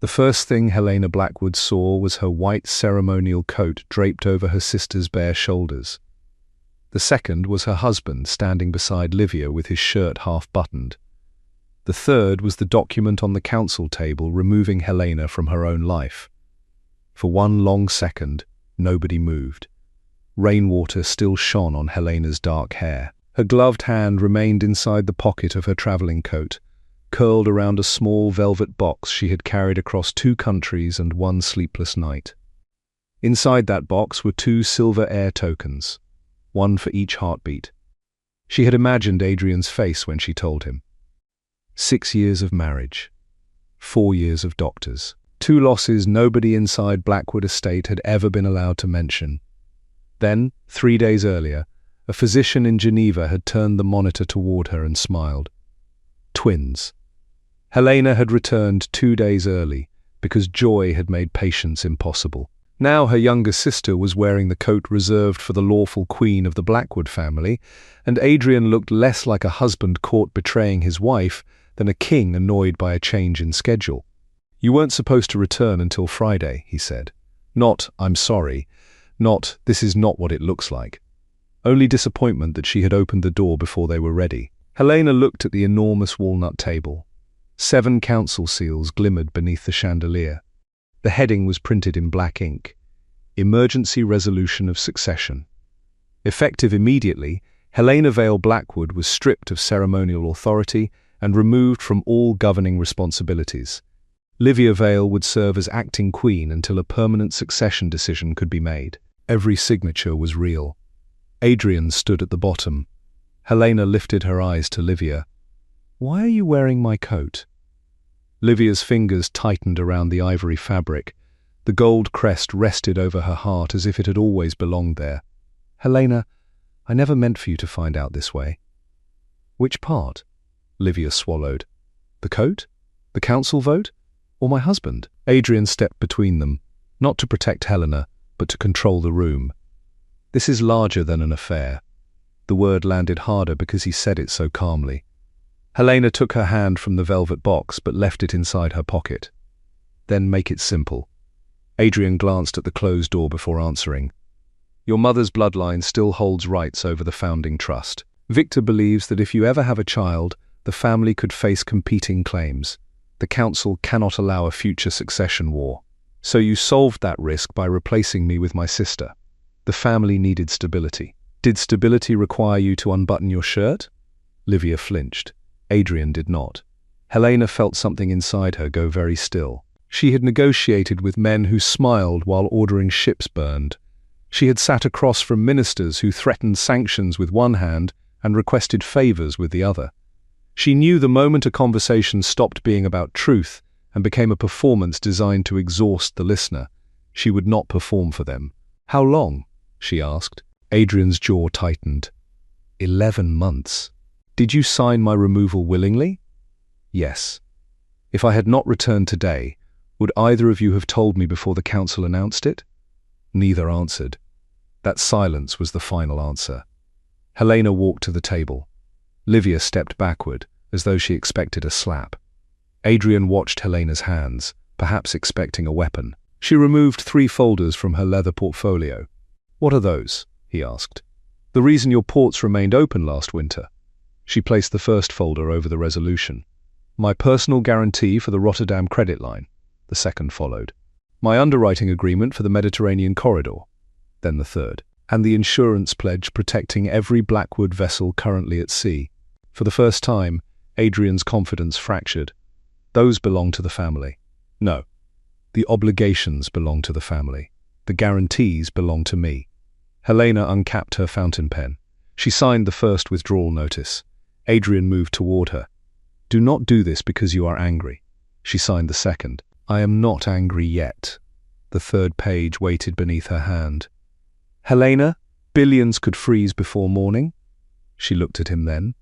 The first thing Helena Blackwood saw was her white ceremonial coat draped over her sister's bare shoulders. The second was her husband standing beside Livia with his shirt half-buttoned. The third was the document on the council table removing Helena from her own life. For one long second, nobody moved. Rainwater still shone on Helena's dark hair. Her gloved hand remained inside the pocket of her traveling coat, curled around a small velvet box she had carried across 2 countries and 1 sleepless night. Inside that box were 2 silver air tokens, 1 for each heartbeat. She had imagined Adrian's face when she told him. 6 years of marriage, 4 years of doctors, 2 losses nobody inside Blackwood Estate had ever been allowed to mention. Then, 3 days earlier, a physician in Geneva had turned the monitor toward her and smiled. Twins. Helena had returned 2 days early because joy had made patience impossible. Now her younger sister was wearing the coat reserved for the lawful queen of the Blackwood family, and Adrian looked less like a husband caught betraying his wife than a king annoyed by a change in schedule. "You weren't supposed to return until Friday," he said. Not, "I'm sorry," not, "this is not what it looks like." Only disappointment that she had opened the door before they were ready. Helena looked at the enormous walnut table. 7 council seals glimmered beneath the chandelier. The heading was printed in black ink. Emergency Resolution of Succession. Effective immediately, Helena Vale Blackwood was stripped of ceremonial authority and removed from all governing responsibilities. Livia Vale would serve as acting queen until a permanent succession decision could be made. Every signature was real. Adrian stood at the bottom. Helena lifted her eyes to Livia. "Why are you wearing my coat?" Livia's fingers tightened around the ivory fabric. The gold crest rested over her heart as if it had always belonged there. "Helena, I never meant for you to find out this way." "Which part?" Livia swallowed. "The coat? The council vote? Or my husband?" Adrian stepped between them, not to protect Helena, but to control the room. "This is larger than an affair." The word landed harder because he said it so calmly. Helena took her hand from the velvet box but left it inside her pocket. "Then make it simple." Adrian glanced at the closed door before answering. "Your mother's bloodline still holds rights over the founding trust. Victor believes that if you ever have a child, the family could face competing claims. The council cannot allow a future succession war. So you solved that risk by replacing me with my sister. The family needed stability. Did stability require you to unbutton your shirt?" Livia flinched. Adrian did not. Helena felt something inside her go very still. She had negotiated with men who smiled while ordering ships burned. She had sat across from ministers who threatened sanctions with one hand and requested favors with the other. She knew the moment a conversation stopped being about truth and became a performance designed to exhaust the listener, she would not perform for them. "How long?" she asked. Adrian's jaw tightened. 11 months. "Did you sign my removal willingly?" "Yes." "If I had not returned today, would either of you have told me before the council announced it?" Neither answered. That silence was the final answer. Helena walked to the table. Livia stepped backward, as though she expected a slap. Adrian watched Helena's hands, perhaps expecting a weapon. She removed 3 folders from her leather portfolio. "What are those?" he asked. "The reason your ports remained open last winter." She placed the first folder over the resolution. "My personal guarantee for the Rotterdam credit line." The second followed. "My underwriting agreement for the Mediterranean corridor." Then the third. "And the insurance pledge protecting every Blackwood vessel currently at sea." For the first time, Adrian's confidence fractured. "Those belong to the family." "No. The obligations belong to the family. The guarantees belong to me." Helena uncapped her fountain pen. She signed the first withdrawal notice. Adrian moved toward her. "Do not do this because you are angry." She signed the second. "I am not angry yet." The third page waited beneath her hand. "Helena, billions could freeze before morning." She looked at him then.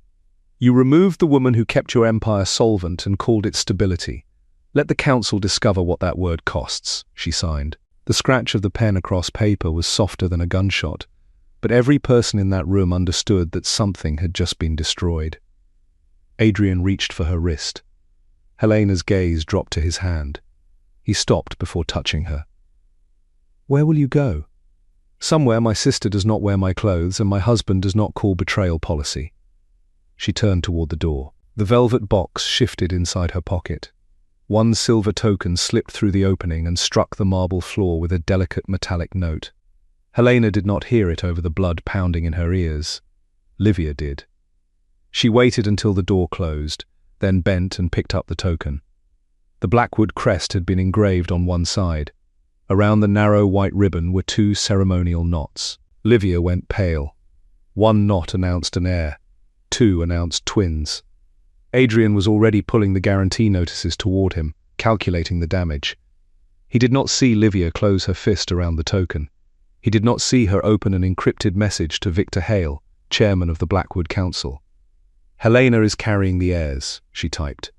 "You removed the woman who kept your empire solvent and called it stability. Let the council discover what that word costs," she signed. The scratch of the pen across paper was softer than a gunshot, but every person in that room understood that something had just been destroyed. Adrian reached for her wrist. Helena's gaze dropped to his hand. He stopped before touching her. "Where will you go?" "Somewhere my sister does not wear my clothes and my husband does not call betrayal policy." She turned toward the door. The velvet box shifted inside her pocket. One silver token slipped through the opening and struck the marble floor with a delicate metallic note. Helena did not hear it over the blood pounding in her ears. Livia did. She waited until the door closed, then bent and picked up the token. The Blackwood crest had been engraved on one side. Around the narrow white ribbon were 2 ceremonial knots. Livia went pale. 1 knot announced an heir. 2 announced twins. Adrian was already pulling the guarantee notices toward him, calculating the damage. He did not see Livia close her fist around the token. He did not see her open an encrypted message to Victor Hale, chairman of the Blackwood Council. "Helena is carrying the heirs," she typed.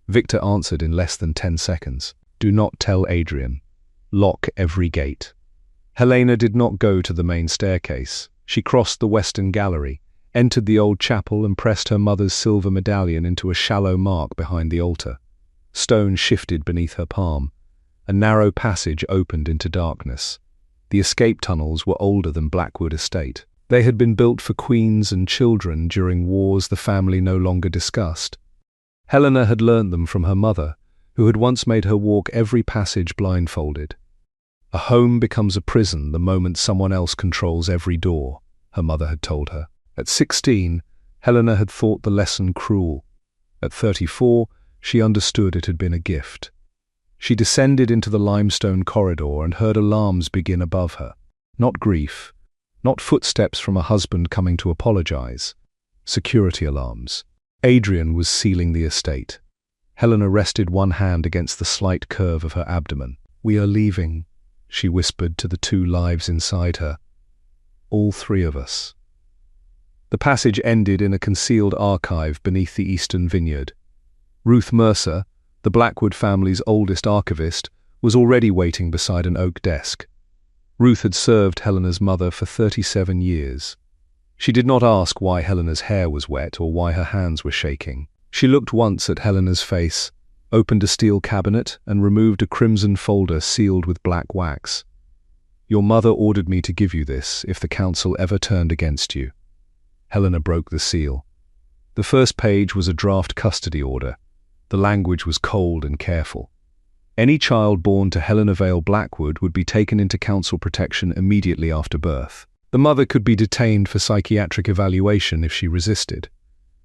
Victor answered in less than 10 seconds. "Do not tell Adrian. Lock every gate." Helena did not go to the main staircase. She crossed the western gallery, entered the old chapel and pressed her mother's silver medallion into a shallow mark behind the altar. Stone shifted beneath her palm. A narrow passage opened into darkness. The escape tunnels were older than Blackwood Estate. They had been built for queens and children during wars the family no longer discussed. Helena had learned them from her mother, who had once made her walk every passage blindfolded. "A home becomes a prison the moment someone else controls every door," her mother had told her. At 16, Helena had thought the lesson cruel. At 34, she understood it had been a gift. She descended into the limestone corridor and heard alarms begin above her. Not grief, not footsteps from a husband coming to apologize. Security alarms. Adrian was sealing the estate. Helena rested one hand against the slight curve of her abdomen. "We are leaving," she whispered to the 2 lives inside her. "All 3 of us." The passage ended in a concealed archive beneath the eastern vineyard. Ruth Mercer, the Blackwood family's oldest archivist, was already waiting beside an oak desk. Ruth had served Helena's mother for 37 years. She did not ask why Helena's hair was wet or why her hands were shaking. She looked once at Helena's face, opened a steel cabinet, and removed a crimson folder sealed with black wax. "Your mother ordered me to give you this if the council ever turned against you." Helena broke the seal. The first page was a draft custody order. The language was cold and careful. Any child born to Helena Vale Blackwood would be taken into council protection immediately after birth. The mother could be detained for psychiatric evaluation if she resisted.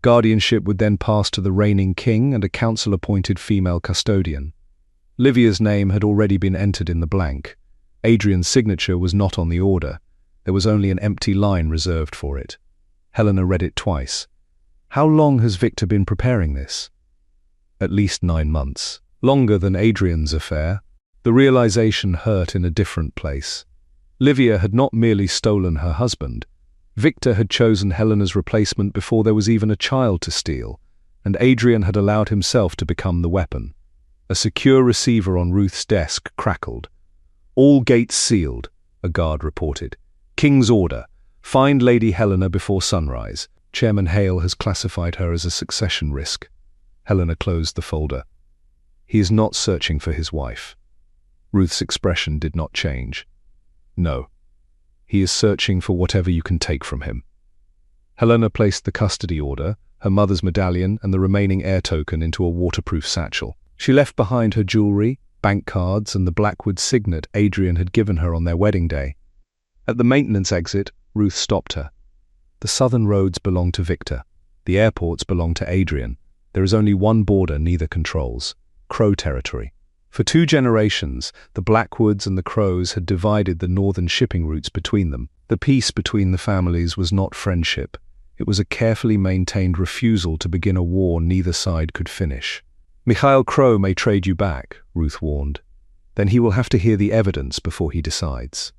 Guardianship would then pass to the reigning king and a council-appointed female custodian. Livia's name had already been entered in the blank. Adrian's signature was not on the order. There was only an empty line reserved for it. Helena read it twice. "How long has Victor been preparing this?" "At least 9 months. Longer than Adrian's affair." The realization hurt in a different place. Livia had not merely stolen her husband. Victor had chosen Helena's replacement before there was even a child to steal, and Adrian had allowed himself to become the weapon. A secure receiver on Ruth's desk crackled. "All gates sealed," a guard reported. "King's order. Find Lady Helena before sunrise. Chairman Hale has classified her as a succession risk." Helena closed the folder. "He is not searching for his wife." Ruth's expression did not change. "No. He is searching for whatever you can take from him." Helena placed the custody order, her mother's medallion, and the remaining heir token into a waterproof satchel. She left behind her jewelry, bank cards, and the Blackwood signet Adrian had given her on their wedding day. At the maintenance exit, Ruth stopped her. "The southern roads belong to Victor. The airports belong to Adrian. There is only one border neither controls: Crow territory." For 2 generations, the Blackwoods and the Crows had divided the northern shipping routes between them. The peace between the families was not friendship. It was a carefully maintained refusal to begin a war neither side could finish. "Mikhail Crow may trade you back," Ruth warned. "Then he will have to hear the evidence before he decides."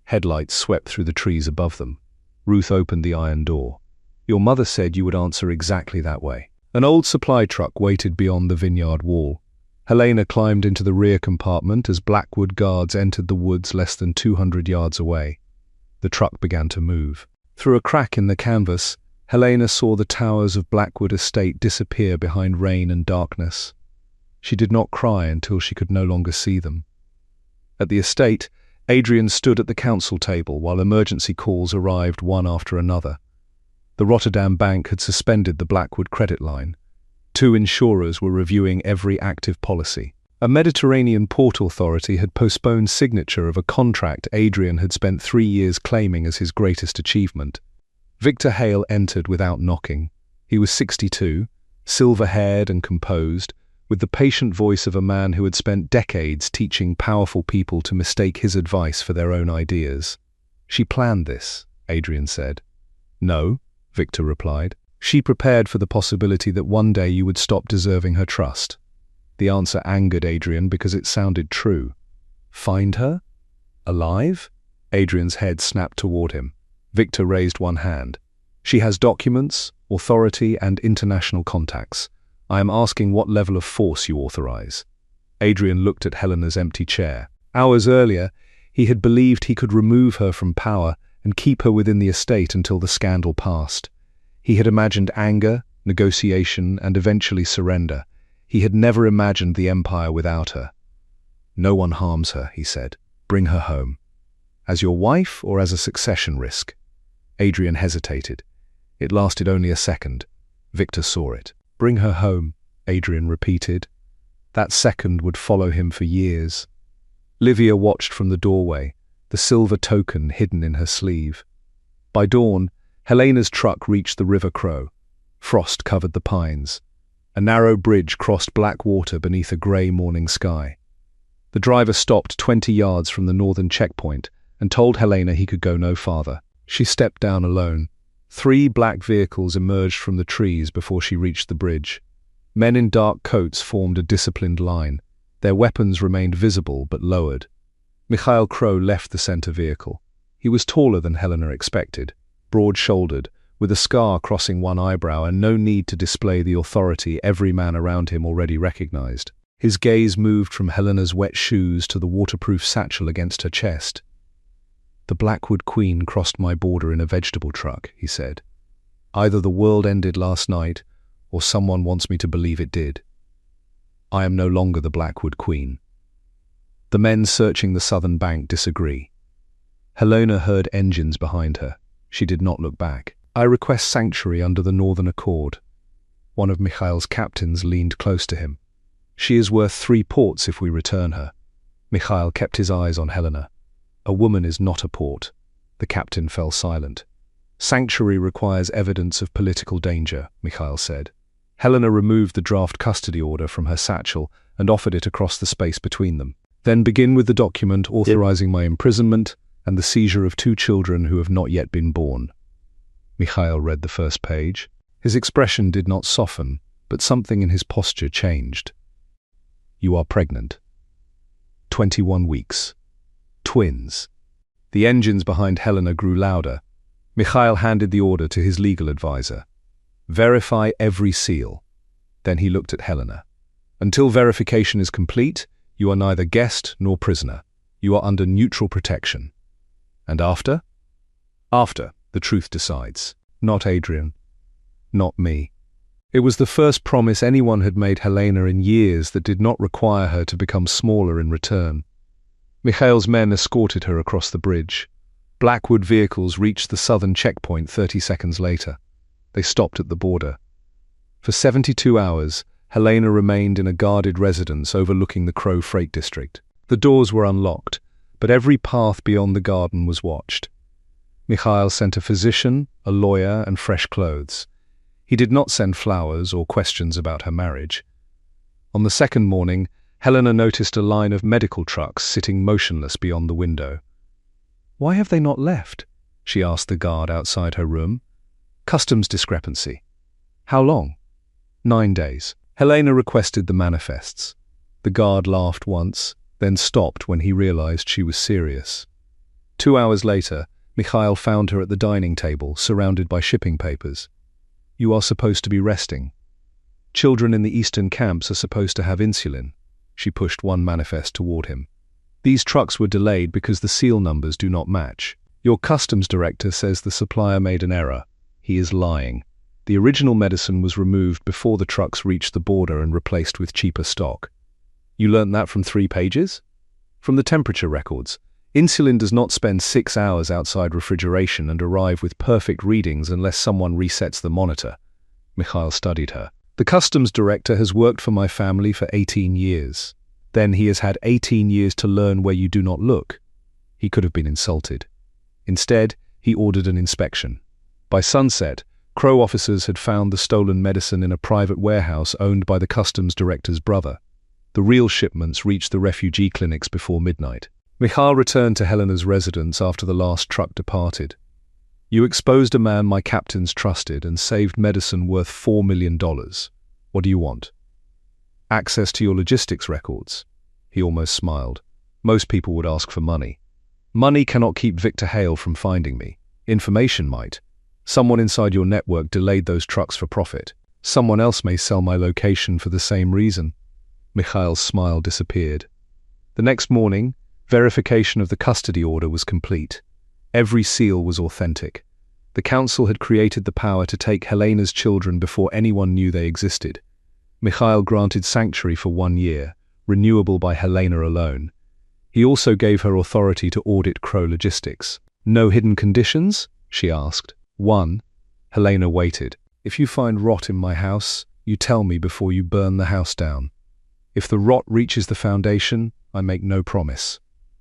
Headlights swept through the trees above them. Ruth opened the iron door. "Your mother said you would answer exactly that way." An old supply truck waited beyond the vineyard wall. Helena climbed into the rear compartment as Blackwood guards entered the woods less than 200 yards away. The truck began to move. Through a crack in the canvas, Helena saw the towers of Blackwood Estate disappear behind rain and darkness. She did not cry until she could no longer see them. At the estate, Adrian stood at the council table while emergency calls arrived one after another. The Rotterdam Bank had suspended the Blackwood credit line. 2 insurers were reviewing every active policy. A Mediterranean port authority had postponed signature of a contract Adrian had spent 3 years claiming as his greatest achievement. Victor Hale entered without knocking. He was 62, silver-haired and composed, with the patient voice of a man who had spent decades teaching powerful people to mistake his advice for their own ideas. "She planned this," Adrian said. "No," Victor replied. "She prepared for the possibility that one day you would stop deserving her trust." The answer angered Adrian because it sounded true. "Find her? Alive?" Adrian's head snapped toward him. Victor raised one hand. "She has documents, authority, and international contacts. I am asking what level of force you authorize." Adrian looked at Helena's empty chair. Hours earlier, he had believed he could remove her from power and keep her within the estate until the scandal passed. He had imagined anger, negotiation, and eventually surrender. He had never imagined the empire without her. "No one harms her," he said. "Bring her home." "As your wife or as a succession risk?" Adrian hesitated. It lasted only a second. Victor saw it. "Bring her home," Adrian repeated. That second would follow him for years. Livia watched from the doorway, the silver token hidden in her sleeve. By dawn, Helena's truck reached the River Crow. Frost covered the pines. A narrow bridge crossed black water beneath a grey morning sky. The driver stopped 20 yards from the northern checkpoint and told Helena he could go no farther. She stepped down alone. 3 black vehicles emerged from the trees before she reached the bridge. Men in dark coats formed a disciplined line. Their weapons remained visible but lowered. Mikhail Crow left the center vehicle. He was taller than Helena expected, broad-shouldered, with a scar crossing one eyebrow and no need to display the authority every man around him already recognized. His gaze moved from Helena's wet shoes to the waterproof satchel against her chest. "The Blackwood Queen crossed my border in a vegetable truck," he said. "Either the world ended last night, or someone wants me to believe it did. I am no longer the Blackwood Queen." The men searching the southern bank disagree. Helena heard engines behind her. She did not look back. "I request sanctuary under the Northern Accord." One of Mikhail's captains leaned close to him. "She is worth 3 ports if we return her." Mikhail kept his eyes on Helena. "A woman is not a port." The captain fell silent. "Sanctuary requires evidence of political danger," Mikhail said. Helena removed the draft custody order from her satchel and offered it across the space between them. "Then begin with the document authorizing my imprisonment and the seizure of 2 children who have not yet been born." Mikhail read the first page. His expression did not soften, but something in his posture changed. "You are pregnant. 21 weeks. Twins." The engines behind Helena grew louder. Mikhail handed the order to his legal advisor. "Verify every seal." Then he looked at Helena. "Until verification is complete, you are neither guest nor prisoner. You are under neutral protection." "And after?" "After, the truth decides." Not Adrian. Not me. It was the first promise anyone had made Helena in years that did not require her to become smaller in return. Mikhail's men escorted her across the bridge. Blackwood vehicles reached the southern checkpoint 30 seconds later. They stopped at the border. For 72 hours, Helena remained in a guarded residence overlooking the Crow Freight District. The doors were unlocked, but every path beyond the garden was watched. Mikhail sent a physician, a lawyer, and fresh clothes. He did not send flowers or questions about her marriage. On the second morning, Helena noticed a line of medical trucks sitting motionless beyond the window. "Why have they not left?" she asked the guard outside her room. "Customs discrepancy." "How long?" 9 days. Helena requested the manifests. The guard laughed once, then stopped when he realized she was serious. 2 hours later, Mikhail found her at the dining table, surrounded by shipping papers. "You are supposed to be resting. Children in the eastern camps are supposed to have insulin." She pushed one manifest toward him. "These trucks were delayed because the seal numbers do not match. Your customs director says the supplier made an error. He is lying. The original medicine was removed before the trucks reached the border and replaced with cheaper stock. You learnt that from 3 pages? From the temperature records. Insulin does not spend 6 hours outside refrigeration and arrive with perfect readings unless someone resets the monitor. Mikhail studied her. The customs director has worked for my family for 18 years. Then he has had 18 years to learn where you do not look. He could have been insulted. Instead, he ordered an inspection. By sunset, Crow officers had found the stolen medicine in a private warehouse owned by the customs director's brother. The real shipments reached the refugee clinics before midnight. Mikhail returned to Helena's residence after the last truck departed. You exposed a man my captains trusted and saved medicine worth $4 million. What do you want? Access to your logistics records. He almost smiled. Most people would ask for money. Money cannot keep Victor Hale from finding me. Information might. Someone inside your network delayed those trucks for profit. Someone else may sell my location for the same reason. Mikhail's smile disappeared. The next morning, verification of the custody order was complete. Every seal was authentic. The council had created the power to take Helena's children before anyone knew they existed. Mikhail granted sanctuary for 1 year, renewable by Helena alone. He also gave her authority to audit Crow logistics. No hidden conditions? She asked. 1. Helena waited. If you find rot in my house, you tell me before you burn the house down. If the rot reaches the foundation, I make no promise.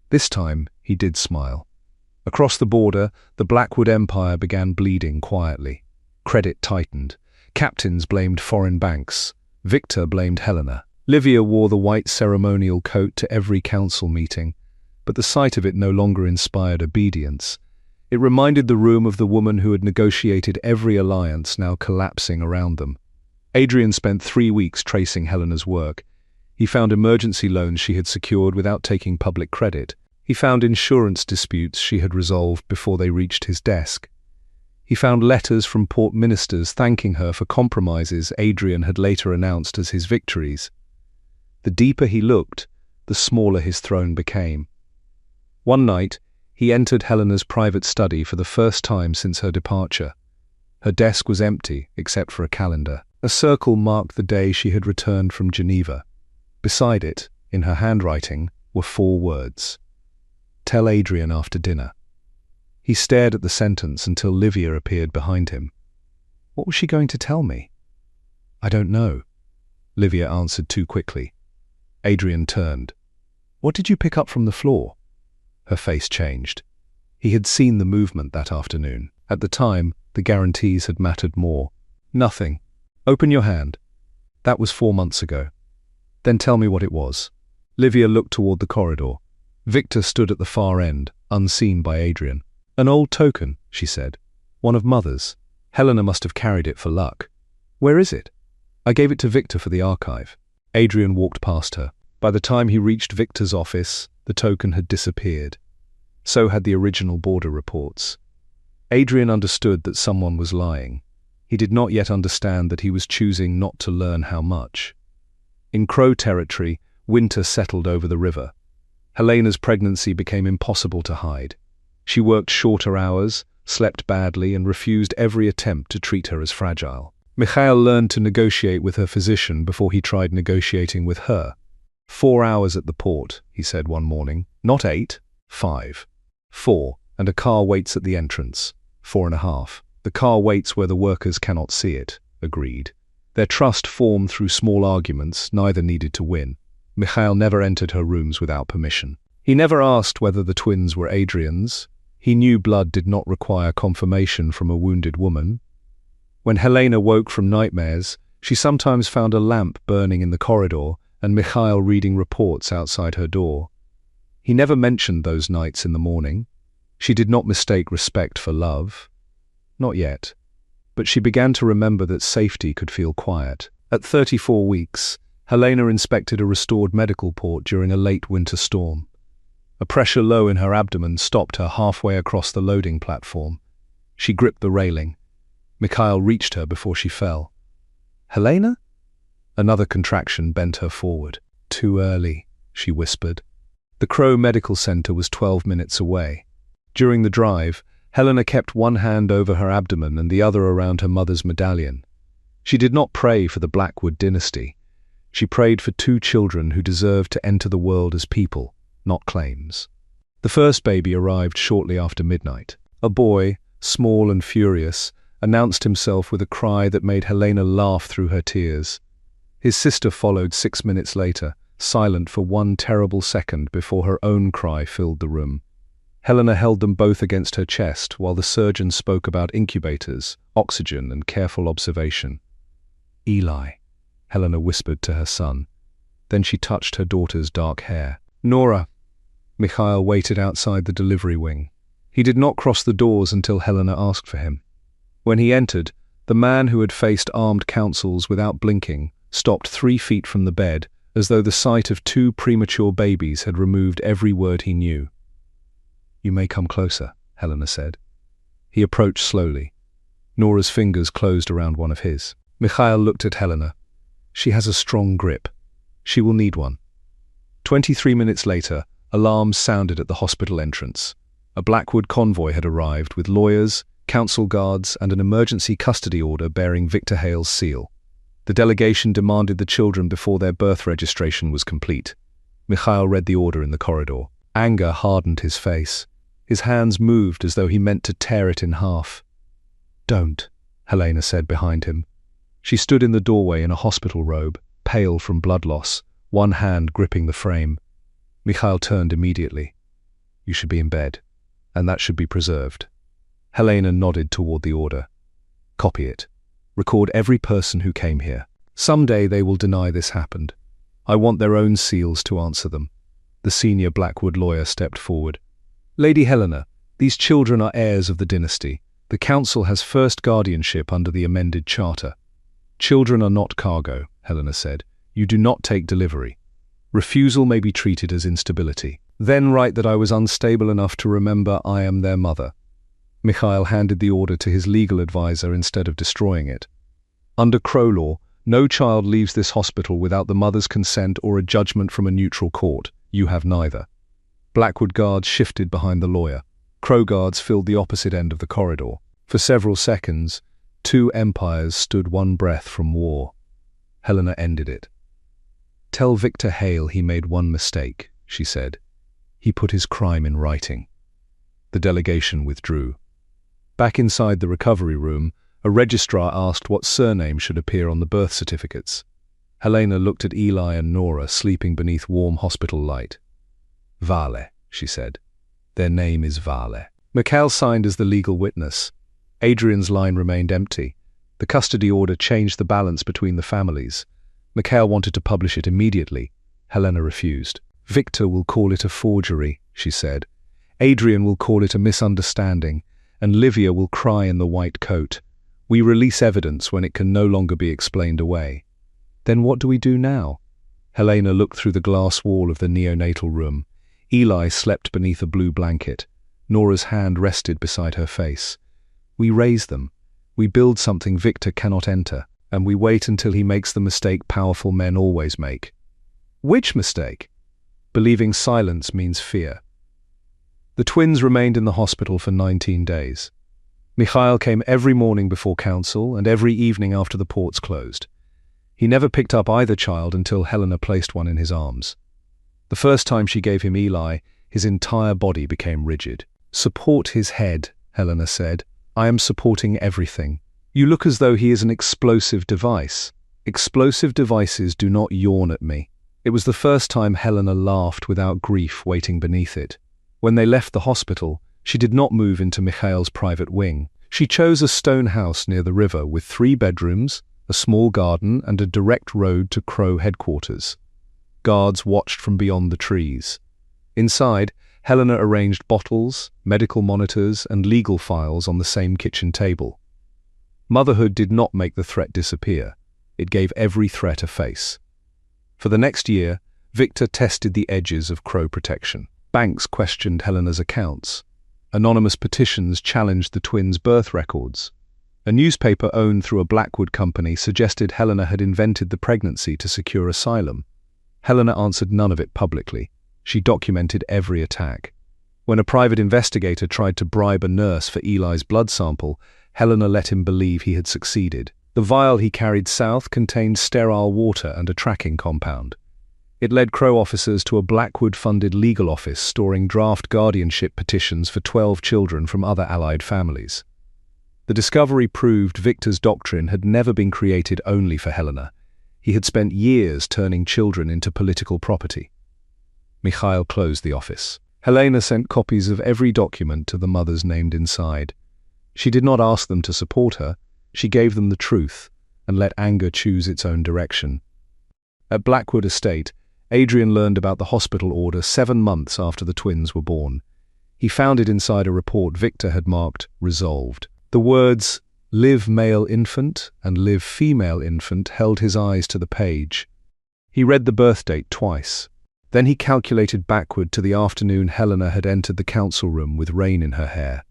This time, he did smile. Across the border, the Blackwood Empire began bleeding quietly. Credit tightened. Captains blamed foreign banks. Victor blamed Helena. Livia wore the white ceremonial coat to every council meeting, but the sight of it no longer inspired obedience. It reminded the room of the woman who had negotiated every alliance now collapsing around them. Adrian spent 3 weeks tracing Helena's work. He found emergency loans she had secured without taking public credit. He found insurance disputes she had resolved before they reached his desk. He found letters from port ministers thanking her for compromises Adrian had later announced as his victories. The deeper he looked, the smaller his throne became. One night, he entered Helena's private study for the first time since her departure. Her desk was empty, except for a calendar. A circle marked the day she had returned from Geneva. Beside it, in her handwriting, were 4 words. Tell Adrian after dinner. He stared at the sentence until Livia appeared behind him. What was she going to tell me? I don't know. Livia answered too quickly. Adrian turned. What did you pick up from the floor? Her face changed. He had seen the movement that afternoon. At the time, the guarantees had mattered more. Nothing. Open your hand. That was 4 months ago. Then tell me what it was. Livia looked toward the corridor. Victor stood at the far end, unseen by Adrian. An old token, she said. One of Mother's. Helena must have carried it for luck. Where is it? I gave it to Victor for the archive. Adrian walked past her. By the time he reached Victor's office, the token had disappeared. So had the original border reports. Adrian understood that someone was lying. He did not yet understand that he was choosing not to learn how much. In Crow territory, winter settled over the river. Helena's pregnancy became impossible to hide. She worked shorter hours, slept badly, and refused every attempt to treat her as fragile. Mikhail learned to negotiate with her physician before he tried negotiating with her. 4 hours at the port, he said one morning. Not 8, 5. 4, and a car waits at the entrance. 4.5. The car waits where the workers cannot see it, agreed. Their trust formed through small arguments, neither needed to win. Mikhail never entered her rooms without permission. He never asked whether the twins were Adrian's. He knew blood did not require confirmation from a wounded woman. When Helena woke from nightmares, she sometimes found a lamp burning in the corridor and Mikhail reading reports outside her door. He never mentioned those nights in the morning. She did not mistake respect for love. Not yet. But she began to remember that safety could feel quiet. At 34 weeks, Helena inspected a restored medical port during a late winter storm. A pressure low in her abdomen stopped her halfway across the loading platform. She gripped the railing. Mikhail reached her before she fell. Helena? Another contraction bent her forward. Too early, she whispered. The Crow Medical Center was 12 minutes away. During the drive, Helena kept one hand over her abdomen and the other around her mother's medallion. She did not pray for the Blackwood dynasty. She prayed for 2 children who deserved to enter the world as people, not claims. The first baby arrived shortly after midnight. A boy, small and furious, announced himself with a cry that made Helena laugh through her tears. His sister followed 6 minutes later, silent for 1 terrible second before her own cry filled the room. Helena held them both against her chest while the surgeon spoke about incubators, oxygen, and careful observation. "Eli," Helena whispered to her son. Then she touched her daughter's dark hair. "Nora." Mikhail waited outside the delivery wing. He did not cross the doors until Helena asked for him. When he entered, the man who had faced armed counsels without blinking stopped 3 feet from the bed, as though the sight of 2 premature babies had removed every word he knew. "You may come closer," Helena said. He approached slowly. Nora's fingers closed around one of his. Mikhail looked at Helena. She has a strong grip. She will need one. 23 minutes later, alarms sounded at the hospital entrance. A Blackwood convoy had arrived with lawyers, council guards, and an emergency custody order bearing Victor Hale's seal. The delegation demanded the children before their birth registration was complete. Mikhail read the order in the corridor. Anger hardened his face. His hands moved as though he meant to tear it in half. "Don't," Helena said behind him. She stood in the doorway in a hospital robe, pale from blood loss, one hand gripping the frame. Mikhail turned immediately. "You should be in bed, and that should be preserved." Helena nodded toward the order. "Copy it. Record every person who came here. Someday they will deny this happened. I want their own seals to answer them." The senior Blackwood lawyer stepped forward. "Lady Helena, these children are heirs of the dynasty. The council has first guardianship under the amended charter." "Children are not cargo," Helena said. "You do not take delivery. Refusal may be treated as instability. Then write that I was unstable enough to remember I am their mother." Mikhail handed the order to his legal advisor instead of destroying it. "Under Crow law, no child leaves this hospital without the mother's consent or a judgment from a neutral court. You have neither." Blackwood guards shifted behind the lawyer. Crow guards filled the opposite end of the corridor. For several seconds, 2 empires stood one breath from war. Helena ended it. "Tell Victor Hale he made one mistake," she said. "He put his crime in writing." The delegation withdrew. Back inside the recovery room, a registrar asked what surname should appear on the birth certificates. Helena looked at Eli and Nora sleeping beneath warm hospital light. "Vale," she said. "Their name is Vale." Mikhail signed as the legal witness. Adrian's line remained empty. The custody order changed the balance between the families. Mikhail wanted to publish it immediately. Helena refused. "Victor will call it a forgery," she said. "Adrian will call it a misunderstanding, and Livia will cry in the white coat. We release evidence when it can no longer be explained away." "Then what do we do now?" Helena looked through the glass wall of the neonatal room. Eli slept beneath a blue blanket. Nora's hand rested beside her face. "We raise them. We build something Victor cannot enter, and we wait until he makes the mistake powerful men always make." "Which mistake?" "Believing silence means fear." The twins remained in the hospital for 19 days. Mikhail came every morning before council and every evening after the ports closed. He never picked up either child until Helena placed one in his arms. The first time she gave him Eli, his entire body became rigid. "Support his head," Helena said. "I am supporting everything. You look as though he is an explosive device." "Explosive devices do not yawn at me." It was the first time Helena laughed without grief waiting beneath it. When they left the hospital, she did not move into Mikhail's private wing. She chose a stone house near the river with 3 bedrooms, a small garden, and a direct road to Crow headquarters. Guards watched from beyond the trees. Inside, Helena arranged bottles, medical monitors, and legal files on the same kitchen table. Motherhood did not make the threat disappear. It gave every threat a face. For the next year, Victor tested the edges of Crow protection. Banks questioned Helena's accounts. Anonymous petitions challenged the twins' birth records. A newspaper owned through a Blackwood company suggested Helena had invented the pregnancy to secure asylum. Helena answered none of it publicly. She documented every attack. When a private investigator tried to bribe a nurse for Eli's blood sample, Helena let him believe he had succeeded. The vial he carried south contained sterile water and a tracking compound. It led Crow officers to a Blackwood-funded legal office storing draft guardianship petitions for 12 children from other allied families. The discovery proved Victor's doctrine had never been created only for Helena. He had spent years turning children into political property. Mikhail closed the office. Helena sent copies of every document to the mothers named inside. She did not ask them to support her. She gave them the truth and let anger choose its own direction. At Blackwood Estate, Adrian learned about the hospital order 7 months after the twins were born. He found it inside a report Victor had marked resolved. The words "live male infant" and "live female infant" held his eyes to the page. He read the birth date twice. Then he calculated backward to the afternoon Helena had entered the council room with rain in her hair,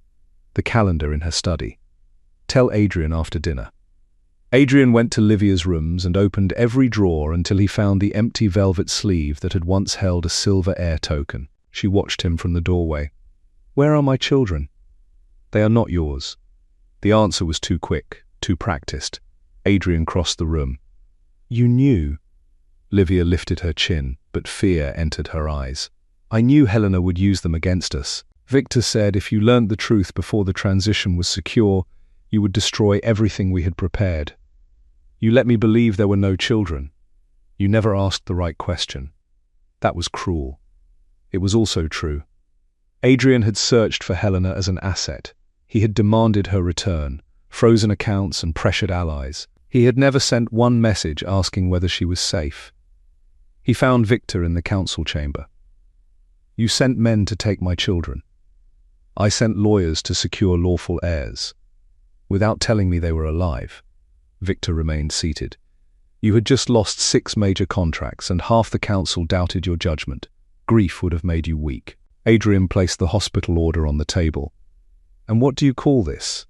the calendar in her study. Tell Adrian after dinner. Adrian went to Livia's rooms and opened every drawer until he found the empty velvet sleeve that had once held a silver heir token. She watched him from the doorway. "Where are my children?" "They are not yours." The answer was too quick, too practiced. Adrian crossed the room. "You knew?" Livia lifted her chin, but fear entered her eyes. "I knew Helena would use them against us. Victor said if you learned the truth before the transition was secure, you would destroy everything we had prepared. You let me believe there were no children. You never asked the right question. That was cruel. It was also true. Adrian had searched for Helena as an asset. He had demanded her return, frozen accounts and pressured allies. He had never sent one message asking whether she was safe. He found Victor in the council chamber. "You sent men to take my children. I sent lawyers to secure lawful heirs. Without telling me they were alive." Victor remained seated. "You had just lost 6 major contracts, and half the council doubted your judgment. Grief would have made you weak." Adrian placed the hospital order on the table. "And what do you call this?"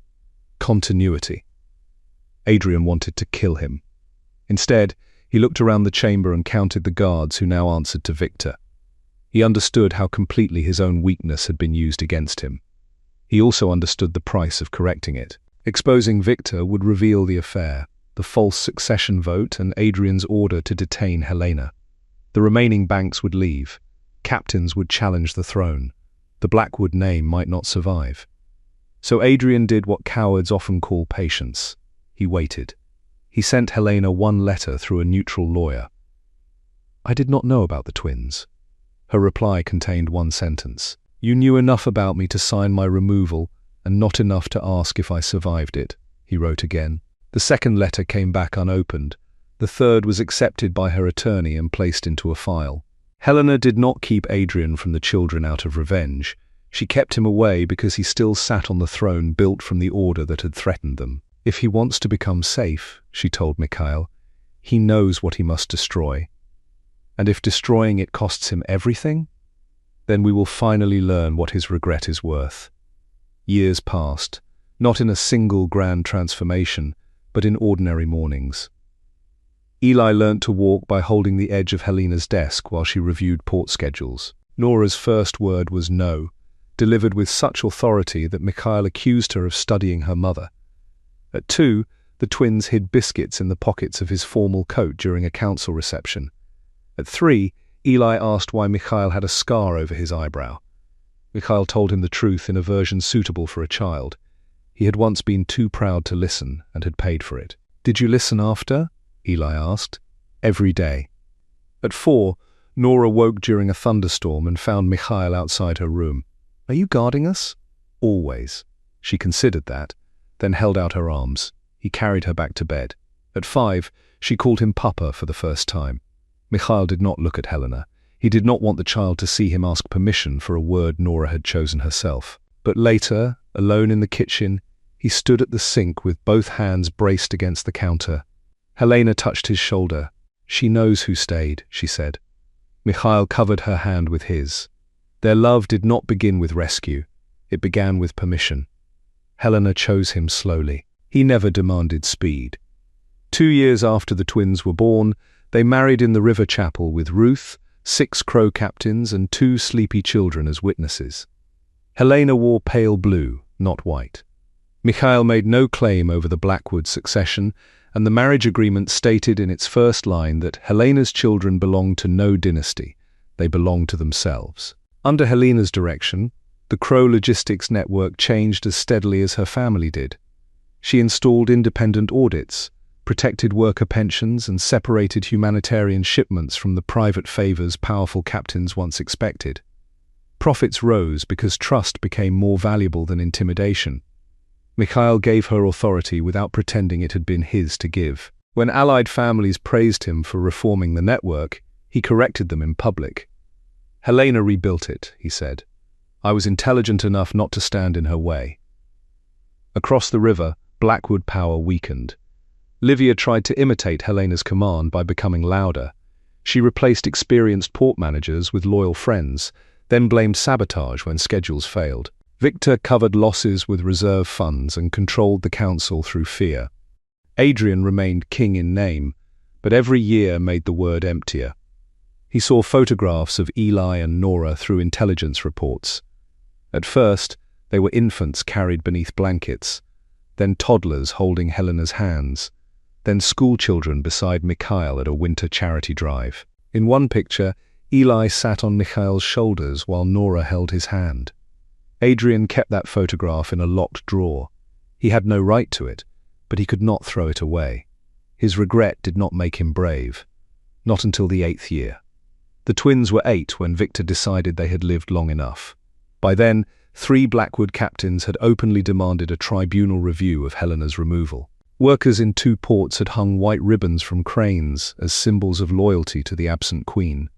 "Continuity." Adrian wanted to kill him. Instead, he looked around the chamber and counted the guards who now answered to Victor. He understood how completely his own weakness had been used against him. He also understood the price of correcting it. Exposing Victor would reveal the affair, the false succession vote and Adrian's order to detain Helena. The remaining banks would leave. Captains would challenge the throne. The Blackwood name might not survive. So Adrian did what cowards often call patience. He waited. He sent Helena one letter through a neutral lawyer. "I did not know about the twins." Her reply contained one sentence. "You knew enough about me to sign my removal, and not enough to ask if I survived it," he wrote again. The second letter came back unopened. The third was accepted by her attorney and placed into a file. Helena did not keep Adrian from the children out of revenge. She kept him away because he still sat on the throne built from the order that had threatened them. "If he wants to become safe," she told Mikhail, "he knows what he must destroy. And if destroying it costs him everything, then we will finally learn what his regret is worth." Years passed, not in a single grand transformation, but in ordinary mornings. Eli learnt to walk by holding the edge of Helena's desk while she reviewed port schedules. Nora's first word was no, delivered with such authority that Mikhail accused her of studying her mother. At 2, the twins hid biscuits in the pockets of his formal coat during a council reception. At 3, Eli asked why Mikhail had a scar over his eyebrow. Mikhail told him the truth in a version suitable for a child. He had once been too proud to listen and had paid for it. "Did you listen after?" Eli asked. "Every day." At 4, Nora woke during a thunderstorm and found Mikhail outside her room. "Are you guarding us?" "Always." She considered that, then held out her arms. He carried her back to bed. At 5, she called him Papa for the first time. Mikhail did not look at Helena. He did not want the child to see him ask permission for a word Nora had chosen herself. But later, alone in the kitchen, he stood at the sink with both hands braced against the counter. Helena touched his shoulder. "She knows who stayed," she said. Mikhail covered her hand with his. Their love did not begin with rescue. It began with permission. Helena chose him slowly. He never demanded speed. 2 years after the twins were born, they married in the river chapel with Ruth, 6 Crow captains and 2 sleepy children as witnesses. Helena wore pale blue, not white. Mikhail made no claim over the Blackwood succession, and the marriage agreement stated in its first line that Helena's children belonged to no dynasty, they belonged to themselves. Under Helena's direction, the Crow logistics network changed as steadily as her family did. She installed independent audits, protected worker pensions, and separated humanitarian shipments from the private favors powerful captains once expected. Profits rose because trust became more valuable than intimidation. Mikhail gave her authority without pretending it had been his to give. When allied families praised him for reforming the network, he corrected them in public. Helena rebuilt it, he said. I was intelligent enough not to stand in her way. Across the river, Blackwood power weakened. Livia tried to imitate Helena's command by becoming louder. She replaced experienced port managers with loyal friends, then blamed sabotage when schedules failed. Victor covered losses with reserve funds and controlled the council through fear. Adrian remained king in name, but every year made the word emptier. He saw photographs of Eli and Nora through intelligence reports. At first, they were infants carried beneath blankets, then toddlers holding Helena's hands, then schoolchildren beside Mikhail at a winter charity drive. In one picture, Eli sat on Mikhail's shoulders while Nora held his hand. Adrian kept that photograph in a locked drawer. He had no right to it, but he could not throw it away. His regret did not make him brave. Not until the 8th year. The twins were 8 when Victor decided they had lived long enough. By then, 3 Blackwood captains had openly demanded a tribunal review of Helena's removal. Workers in 2 ports had hung white ribbons from cranes as symbols of loyalty to the absent queen.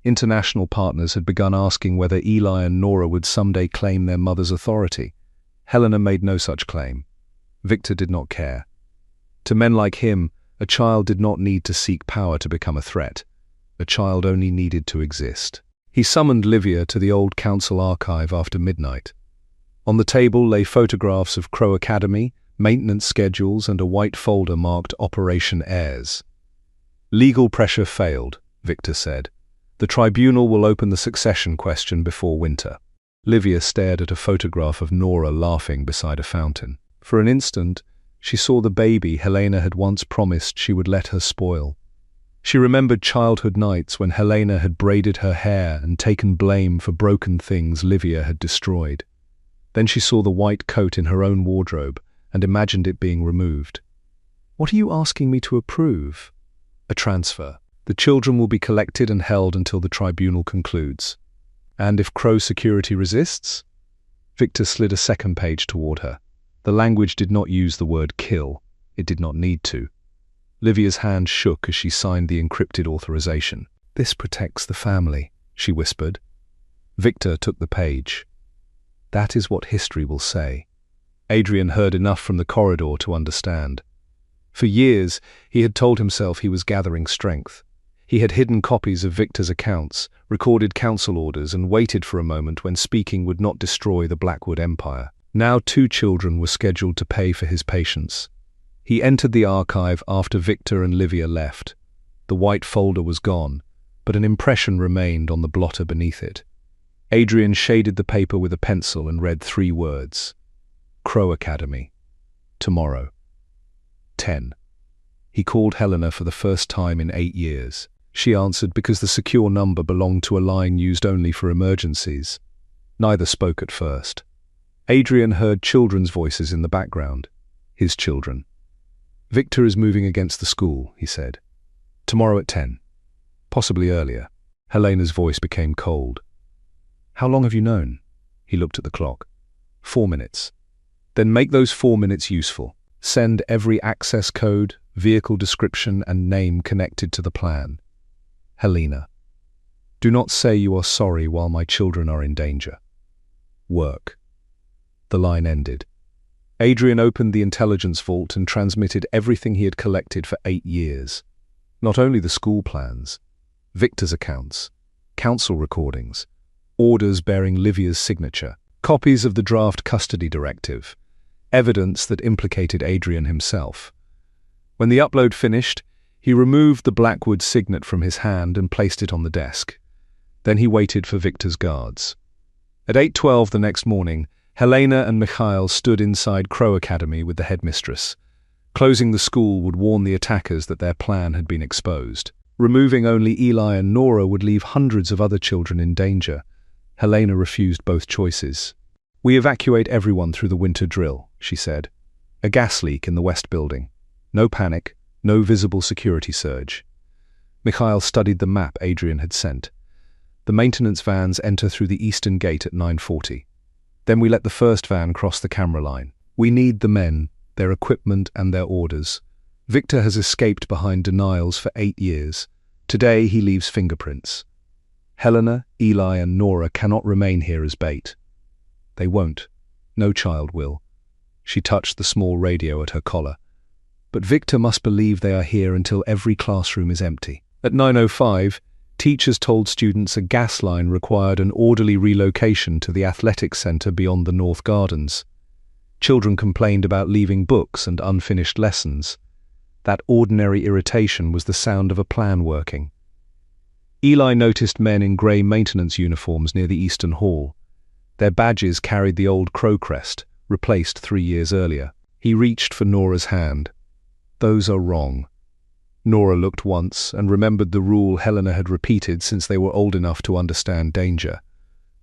International partners had begun asking whether Eli and Nora would someday claim their mother's authority. Helena made no such claim. Victor did not care. To men like him, a child did not need to seek power to become a threat. A child only needed to exist. He summoned Livia to the old council archive after midnight. On the table lay photographs of Crow Academy, maintenance schedules, and a white folder marked Operation Heirs. Legal pressure failed, Victor said. The tribunal will open the succession question before winter. Livia stared at a photograph of Nora laughing beside a fountain. For an instant, she saw the baby Helena had once promised she would let her spoil. She remembered childhood nights when Helena had braided her hair and taken blame for broken things Livia had destroyed. Then she saw the white coat in her own wardrobe and imagined it being removed. What are you asking me to approve? A transfer. The children will be collected and held until the tribunal concludes. And if Crow security resists? Victor slid a second page toward her. The language did not use the word kill. It did not need to. Livia's hand shook as she signed the encrypted authorization. This protects the family, she whispered. Victor took the page. That is what history will say. Adrian heard enough from the corridor to understand. For years, he had told himself he was gathering strength. He had hidden copies of Victor's accounts, recorded council orders, and waited for a moment when speaking would not destroy the Blackwood Empire. Now 2 children were scheduled to pay for his patience. He entered the archive after Victor and Livia left. The white folder was gone, but an impression remained on the blotter beneath it. Adrian shaded the paper with a pencil and read 3 words. Crow Academy. Tomorrow. 10. He called Helena for the first time in 8 years. She answered because the secure number belonged to a line used only for emergencies. Neither spoke at first. Adrian heard children's voices in the background. His children. Victor is moving against the school, he said. Tomorrow at 10. Possibly earlier. Helena's voice became cold. How long have you known? He looked at the clock. 4 minutes. Then make those 4 minutes useful. Send every access code, vehicle description, and name connected to the plan. Helena. Do not say you are sorry while my children are in danger. Work. The line ended. Adrian opened the intelligence vault and transmitted everything he had collected for 8 years. Not only the school plans, Victor's accounts, council recordings, orders bearing Livia's signature, copies of the draft custody directive, evidence that implicated Adrian himself. When the upload finished, he removed the Blackwood signet from his hand and placed it on the desk. Then he waited for Victor's guards. At 8:12 the next morning, Helena and Mikhail stood inside Crow Academy with the headmistress. Closing the school would warn the attackers that their plan had been exposed. Removing only Eli and Nora would leave hundreds of other children in danger. Helena refused both choices. "We evacuate everyone through the winter drill," she said. "A gas leak in the west building. No panic, no visible security surge." Mikhail studied the map Adrian had sent. The maintenance vans enter through the eastern gate at 9:40. Then we let the first van cross the camera line. We need the men, their equipment and their orders. Victor has escaped behind denials for 8 years. Today he leaves fingerprints. Helena, Eli and Nora cannot remain here as bait. They won't. No child will. She touched the small radio at her collar. But Victor must believe they are here until every classroom is empty. At 9:05, teachers told students a gas line required an orderly relocation to the athletics center beyond the North Gardens. Children complained about leaving books and unfinished lessons. That ordinary irritation was the sound of a plan working. Eli noticed men in grey maintenance uniforms near the Eastern Hall. Their badges carried the old crow crest, replaced 3 years earlier. He reached for Nora's hand. "Those are wrong." Nora looked once and remembered the rule Helena had repeated since they were old enough to understand danger.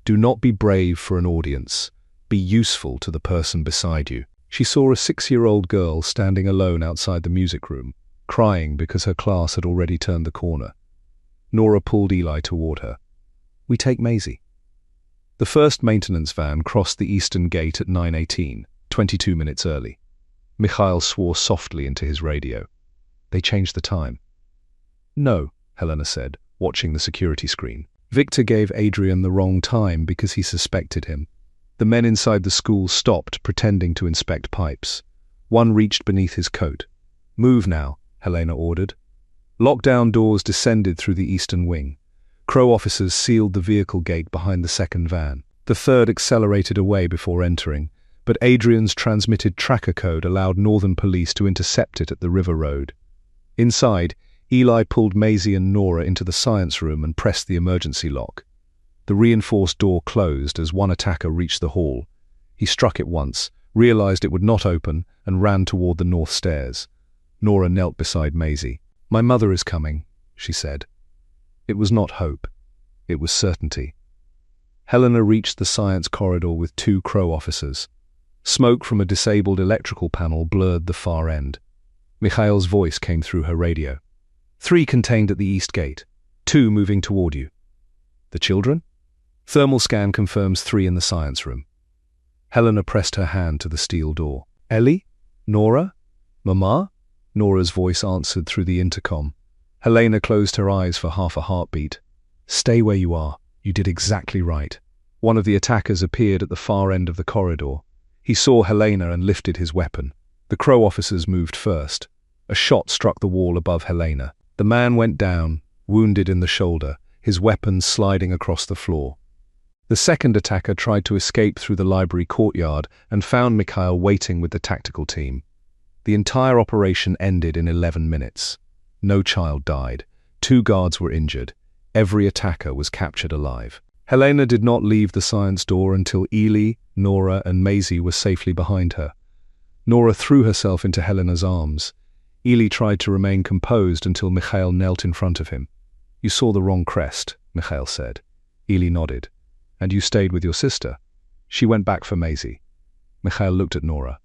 Do not be brave for an audience. Be useful to the person beside you. She saw a 6-year-old girl standing alone outside the music room, crying because her class had already turned the corner. Nora pulled Eli toward her. "We take Maisie." The first maintenance van crossed the eastern gate at 9:18, 22 minutes early. Mikhail swore softly into his radio. They changed the time. "No," Helena said, watching the security screen. Victor gave Adrian the wrong time because he suspected him. The men inside the school stopped, pretending to inspect pipes. One reached beneath his coat. "Move now," Helena ordered. Lockdown doors descended through the eastern wing. Crow officers sealed the vehicle gate behind the second van. The third accelerated away before entering, but Adrian's transmitted tracker code allowed Northern Police to intercept it at the River Road. Inside, Eli pulled Maisie and Nora into the science room and pressed the emergency lock. The reinforced door closed as one attacker reached the hall. He struck it once, realized it would not open, and ran toward the north stairs. Nora knelt beside Maisie. "My mother is coming," she said. It was not hope. It was certainty. Helena reached the science corridor with 2 Crow officers. Smoke from a disabled electrical panel blurred the far end. Mikhail's voice came through her radio. 3 contained at the east gate, 2 moving toward you. The children? Thermal scan confirms 3 in the science room. Helena pressed her hand to the steel door. "Ellie? Nora? Mama?" Nora's voice answered through the intercom. Helena closed her eyes for half a heartbeat. "Stay where you are. You did exactly right." One of the attackers appeared at the far end of the corridor. He saw Helena and lifted his weapon. The Crow officers moved first. A shot struck the wall above Helena. The man went down, wounded in the shoulder, his weapon sliding across the floor. The second attacker tried to escape through the library courtyard and found Mikhail waiting with the tactical team. The entire operation ended in 11 minutes. No child died. 2 guards were injured. Every attacker was captured alive. Helena did not leave the science door until Eli, Nora, and Maisie were safely behind her. Nora threw herself into Helena's arms. Eli tried to remain composed until Mikhail knelt in front of him. "You saw the wrong crest," Mikhail said. Eli nodded. "And you stayed with your sister?" "She went back for Maisie." Mikhail looked at Nora.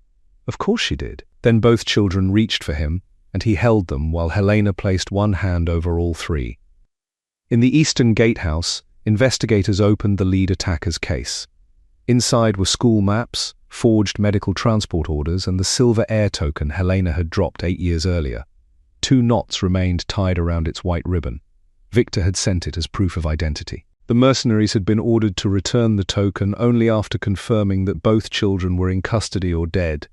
"Of course she did." Then both children reached for him, and he held them while Helena placed one hand over all 3. In the eastern gatehouse, investigators opened the lead attacker's case. Inside were school maps, forged medical transport orders, and the silver air token Helena had dropped 8 years earlier. 2 knots remained tied around its white ribbon. Victor had sent it as proof of identity. The mercenaries had been ordered to return the token only after confirming that both children were in custody or dead.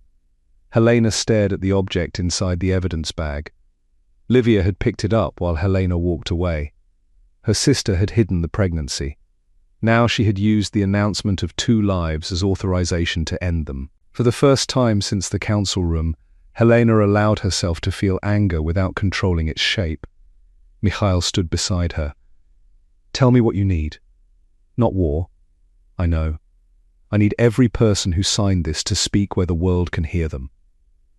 Helena stared at the object inside the evidence bag. Livia had picked it up while Helena walked away. Her sister had hidden the pregnancy. Now she had used the announcement of 2 lives as authorization to end them. For the first time since the council room, Helena allowed herself to feel anger without controlling its shape. Mikhail stood beside her. "Tell me what you need." "Not war. I know. I need every person who signed this to speak where the world can hear them.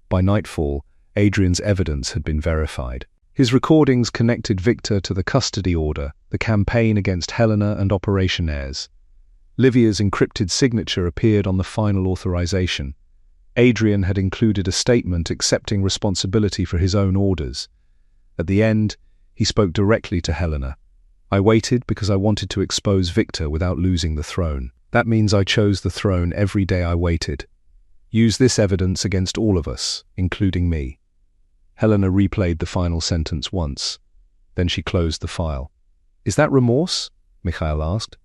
By nightfall, Adrian's evidence had been verified. His recordings connected Victor to the custody order, the campaign against Helena and Operation Ayres. Livia's encrypted signature appeared on the final authorization. Adrian had included a statement accepting responsibility for his own orders. At the end, he spoke directly to Helena. I waited because I wanted to expose Victor without losing the throne. That means I chose the throne every day I waited. Use this evidence against all of us, including me. Helena replayed the final sentence once. Then she closed the file. Is that remorse? Mikhail asked.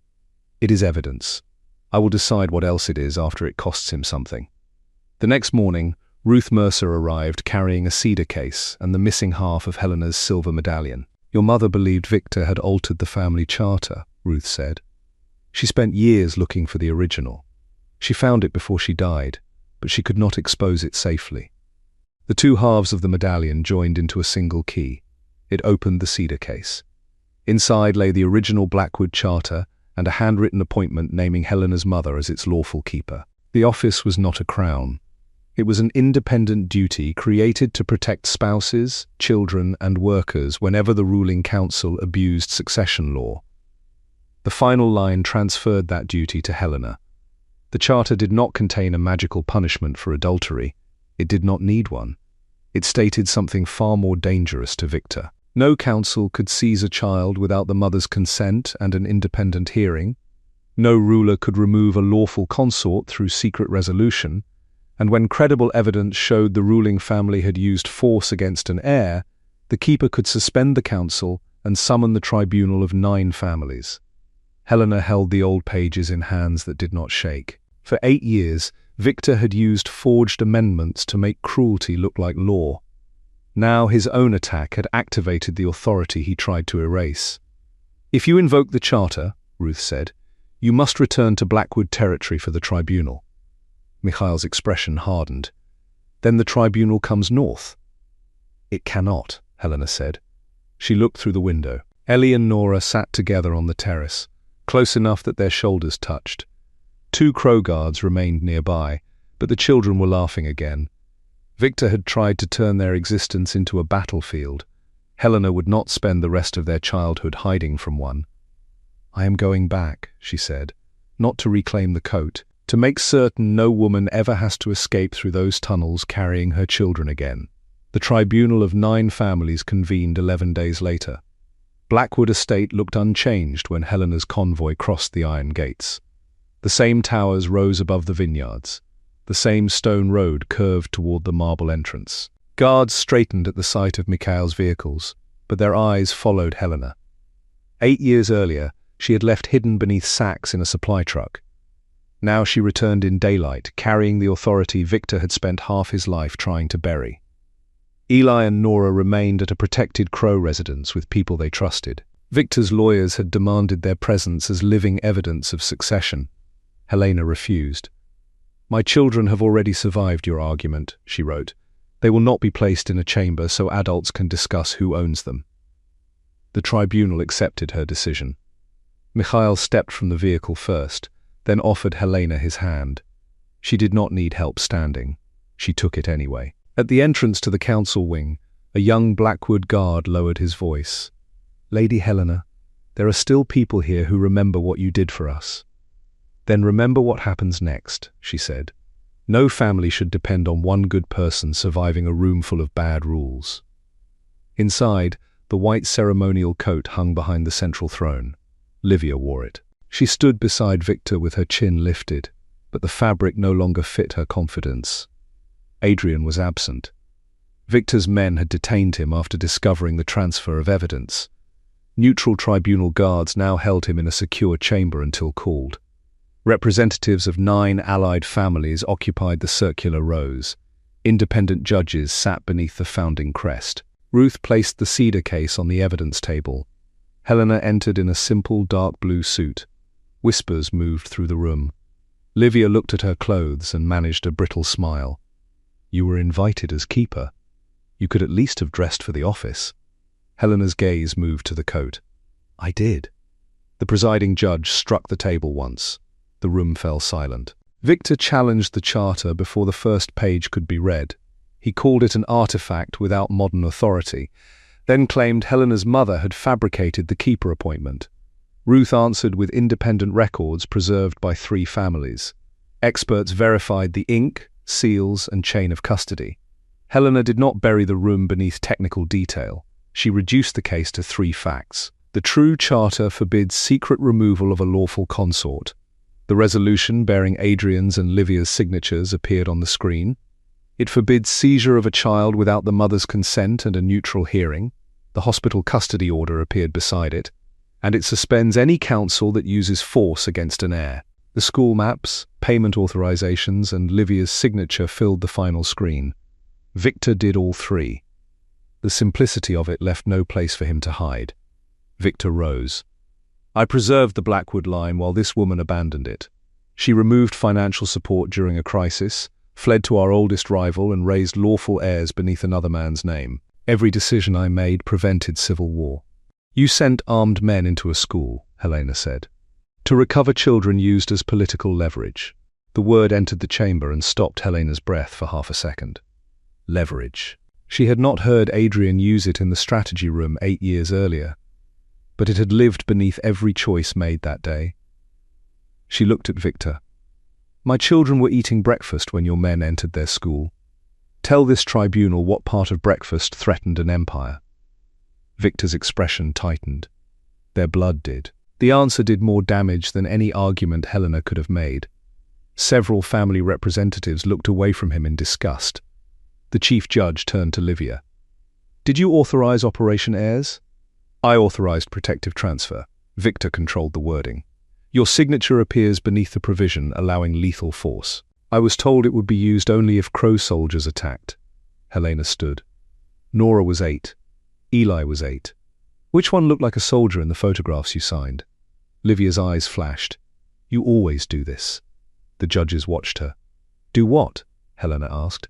It is evidence. I will decide what else it is after it costs him something. The next morning, Ruth Mercer arrived carrying a cedar case and the missing half of Helena's silver medallion. Your mother believed Victor had altered the family charter, Ruth said. She spent years looking for the original. She found it before she died, but she could not expose it safely. The two halves of the medallion joined into a single key. It opened the cedar case. Inside lay the original Blackwood charter and a handwritten appointment naming Helena's mother as its lawful keeper. The office was not a crown. It was an independent duty created to protect spouses, children, and workers whenever the ruling council abused succession law. The final line transferred that duty to Helena. The charter did not contain a magical punishment for adultery. It did not need one. It stated something far more dangerous to Victor. No council could seize a child without the mother's consent and an independent hearing. No ruler could remove a lawful consort through secret resolution. And when credible evidence showed the ruling family had used force against an heir, the keeper could suspend the council and summon the tribunal of 9 families. Helena held the old pages in hands that did not shake. For 8 years, Victor had used forged amendments to make cruelty look like law. Now his own attack had activated the authority he tried to erase. If you invoke the charter, Ruth said, you must return to Blackwood territory for the tribunal. Mikhail's expression hardened. Then the tribunal comes north. It cannot, Helena said. She looked through the window. Ellie and Nora sat together on the terrace, close enough that their shoulders touched. 2 crow guards remained nearby, but the children were laughing again. Victor had tried to turn their existence into a battlefield. Helena would not spend the rest of their childhood hiding from one. I am going back, she said, not to reclaim the coat, to make certain no woman ever has to escape through those tunnels carrying her children again. The tribunal of 9 families convened 11 days later. Blackwood Estate looked unchanged when Helena's convoy crossed the iron gates. The same towers rose above the vineyards. The same stone road curved toward the marble entrance. Guards straightened at the sight of Mikhail's vehicles, but their eyes followed Helena. 8 years earlier, she had left hidden beneath sacks in a supply truck. Now she returned in daylight, carrying the authority Victor had spent half his life trying to bury. Eli and Nora remained at a protected Crow residence with people they trusted. Victor's lawyers had demanded their presence as living evidence of succession. Helena refused. My children have already survived your argument, she wrote. They will not be placed in a chamber so adults can discuss who owns them. The tribunal accepted her decision. Mikhail stepped from the vehicle first, then offered Helena his hand. She did not need help standing. She took it anyway. At the entrance to the council wing, a young Blackwood guard lowered his voice. Lady Helena, there are still people here who remember what you did for us. Then remember what happens next, she said. No family should depend on one good person surviving a room full of bad rules. Inside, the white ceremonial coat hung behind the central throne. Livia wore it. She stood beside Victor with her chin lifted, but the fabric no longer fit her confidence. Adrian was absent. Victor's men had detained him after discovering the transfer of evidence. Neutral tribunal guards now held him in a secure chamber until called. Representatives of 9 allied families occupied the circular rows. Independent judges sat beneath the founding crest. Ruth placed the cedar case on the evidence table. Helena entered in a simple dark blue suit. Whispers moved through the room. Livia looked at her clothes and managed a brittle smile. You were invited as keeper. You could at least have dressed for the office. Helena's gaze moved to the coat. I did. The presiding judge struck the table once. The room fell silent. Victor challenged the charter before the first page could be read. He called it an artifact without modern authority, then claimed Helena's mother had fabricated the keeper appointment. Ruth answered with independent records preserved by 3 families. Experts verified the ink, seals, and chain of custody. Helena did not bury the room beneath technical detail. She reduced the case to 3 facts. The true charter forbids secret removal of a lawful consort. The resolution bearing Adrian's and Livia's signatures appeared on the screen. It forbids seizure of a child without the mother's consent and a neutral hearing. The hospital custody order appeared beside it. And it suspends any counsel that uses force against an heir. The school maps, payment authorizations, and Livia's signature filled the final screen. Victor did all 3. The simplicity of it left no place for him to hide. Victor rose. I preserved the Blackwood line while this woman abandoned it. She removed financial support during a crisis, fled to our oldest rival, and raised lawful heirs beneath another man's name. Every decision I made prevented civil war. You sent armed men into a school, Helena said, to recover children used as political leverage. The word entered the chamber and stopped Helena's breath for half a second. Leverage. She had not heard Adrian use it in the strategy room 8 years earlier, but it had lived beneath every choice made that day. She looked at Victor. My children were eating breakfast when your men entered their school. Tell this tribunal what part of breakfast threatened an empire. Victor's expression tightened. Their blood did. The answer did more damage than any argument Helena could have made. Several family representatives looked away from him in disgust. The chief judge turned to Livia. Did you authorize Operation Heirs? I authorized protective transfer. Victor controlled the wording. Your signature appears beneath the provision allowing lethal force. I was told it would be used only if Crow soldiers attacked. Helena stood. Nora was 8. Eli was 8. Which one looked like a soldier in the photographs you signed? Livia's eyes flashed. You always do this. The judges watched her. Do what? Helena asked.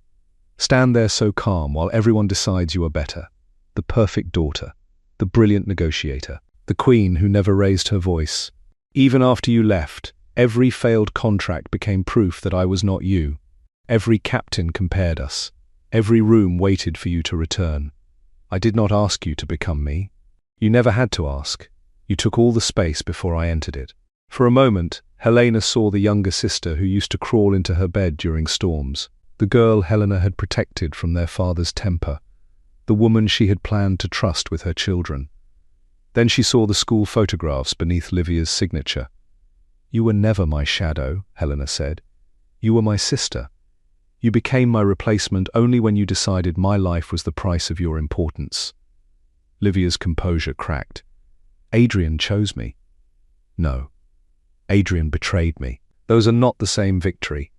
Stand there so calm while everyone decides you are better. The perfect daughter. The brilliant negotiator. The queen who never raised her voice. Even after you left, every failed contract became proof that I was not you. Every captain compared us. Every room waited for you to return. I did not ask you to become me. You never had to ask. You took all the space before I entered it. For a moment, Helena saw the younger sister who used to crawl into her bed during storms. The girl Helena had protected from their father's temper. The woman she had planned to trust with her children. Then she saw the school photographs beneath Livia's signature. You were never my shadow, Helena said. You were my sister. You became my replacement only when you decided my life was the price of your importance. Livia's composure cracked. Adrian chose me. No. Adrian betrayed me. Those are not the same victory.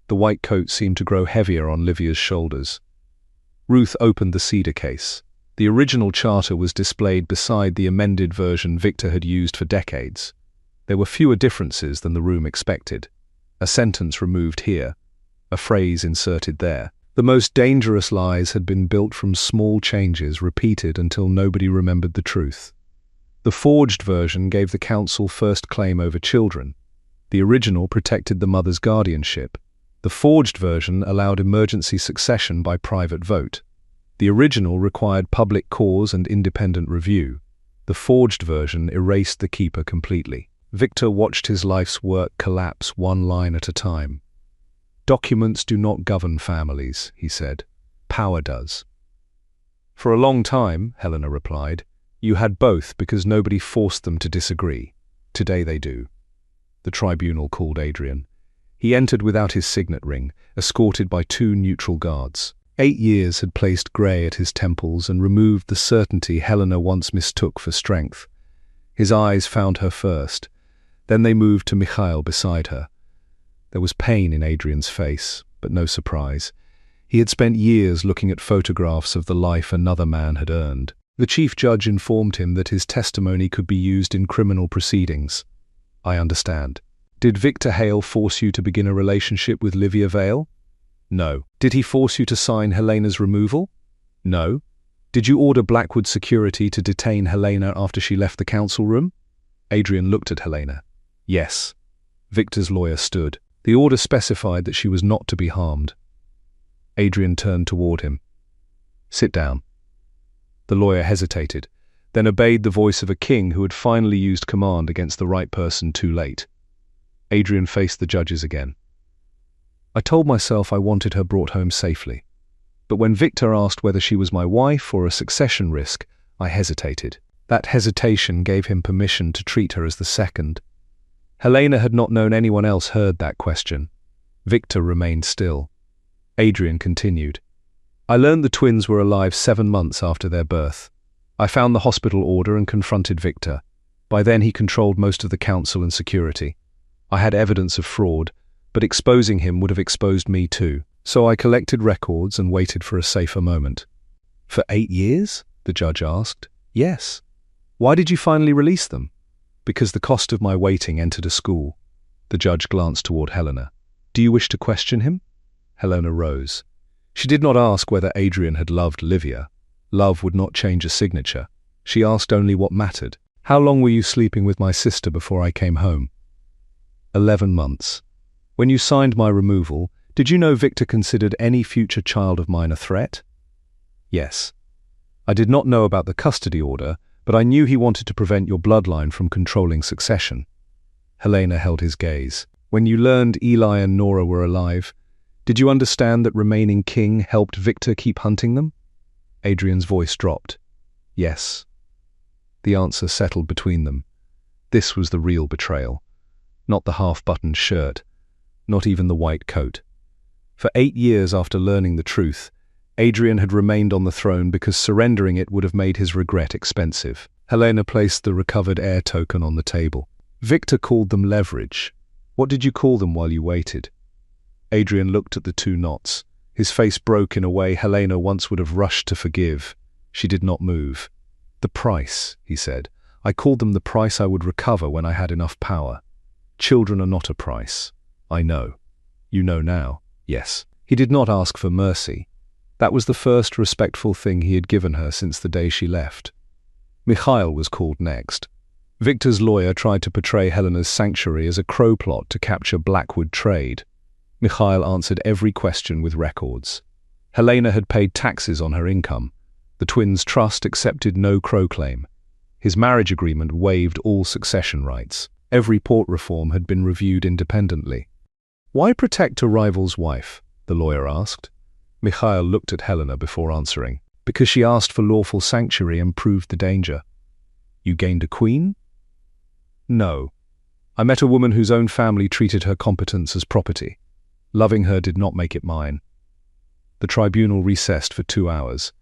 The white coat seemed to grow heavier on Livia's shoulders. Ruth opened the cedar case. The original charter was displayed beside the amended version Victor had used for decades. There were fewer differences than the room expected. A sentence removed here, a phrase inserted there. The most dangerous lies had been built from small changes repeated until nobody remembered the truth. The forged version gave the council first claim over children. The original protected the mother's guardianship. The forged version allowed emergency succession by private vote. The original required public cause and independent review. The forged version erased the keeper completely. Victor watched his life's work collapse one line at a time. Documents do not govern families, he said. Power does. For a long time, Helena replied, you had both because nobody forced them to disagree. Today they do. The tribunal called Adrian. He entered without his signet ring, escorted by 2 neutral guards. 8 years had placed grey at his temples and removed the certainty Helena once mistook for strength. His eyes found her first. Then they moved to Mikhail beside her. There was pain in Adrian's face, but no surprise. He had spent years looking at photographs of the life another man had earned. The chief judge informed him that his testimony could be used in criminal proceedings. I understand. Did Victor Hale force you to begin a relationship with Livia Vale? No. Did he force you to sign Helena's removal? No. Did you order Blackwood security to detain Helena after she left the council room? Adrian looked at Helena. Yes. Victor's lawyer stood. The order specified that she was not to be harmed. Adrian turned toward him. "Sit down." The lawyer hesitated, then obeyed the voice of a king who had finally used command against the right person too late. Adrian faced the judges again. "I told myself I wanted her brought home safely. But when Victor asked whether she was my wife or a succession risk, I hesitated. That hesitation gave him permission to treat her as the second." Helena had not known anyone else heard that question. Victor remained still. Adrian continued. "I learned the twins were alive 7 months after their birth. I found the hospital order and confronted Victor. By then he controlled most of the council and security. I had evidence of fraud, but exposing him would have exposed me too. So I collected records and waited for a safer moment." "For 8 years?" the judge asked. "Yes." "Why did you finally release them?" "Because the cost of my waiting entered a school." The judge glanced toward Helena. "Do you wish to question him?" Helena rose. She did not ask whether Adrian had loved Livia. Love would not change a signature. She asked only what mattered. "How long were you sleeping with my sister before I came home?" 11 months. "When you signed my removal, did you know Victor considered any future child of mine a threat?" "Yes." "I did not know about the custody order, but I knew he wanted to prevent your bloodline from controlling succession." Helena held his gaze. "When you learned Eli and Nora were alive, did you understand that remaining king helped Victor keep hunting them?" Adrian's voice dropped. "Yes." The answer settled between them. This was the real betrayal. Not the half-buttoned shirt, not even the white coat. For 8 years after learning the truth, Adrian had remained on the throne because surrendering it would have made his regret expensive. Helena placed the recovered heir token on the table. "Victor called them leverage. What did you call them while you waited?" Adrian looked at the 2 knots. His face broke in a way Helena once would have rushed to forgive. She did not move. "The price," he said. "I called them the price I would recover when I had enough power. Children are not a price. I know. You know now." "Yes." He did not ask for mercy. That was the first respectful thing he had given her since the day she left. Mikhail was called next. Victor's lawyer tried to portray Helena's sanctuary as a crow plot to capture Blackwood trade. Mikhail answered every question with records. Helena had paid taxes on her income. The twins' trust accepted no crow claim. His marriage agreement waived all succession rights. Every port reform had been reviewed independently. "Why protect a rival's wife?" the lawyer asked. Mikhail looked at Helena before answering. "Because she asked for lawful sanctuary and proved the danger." "You gained a queen?" "No. I met a woman whose own family treated her competence as property. Loving her did not make it mine." The tribunal recessed for 2 hours.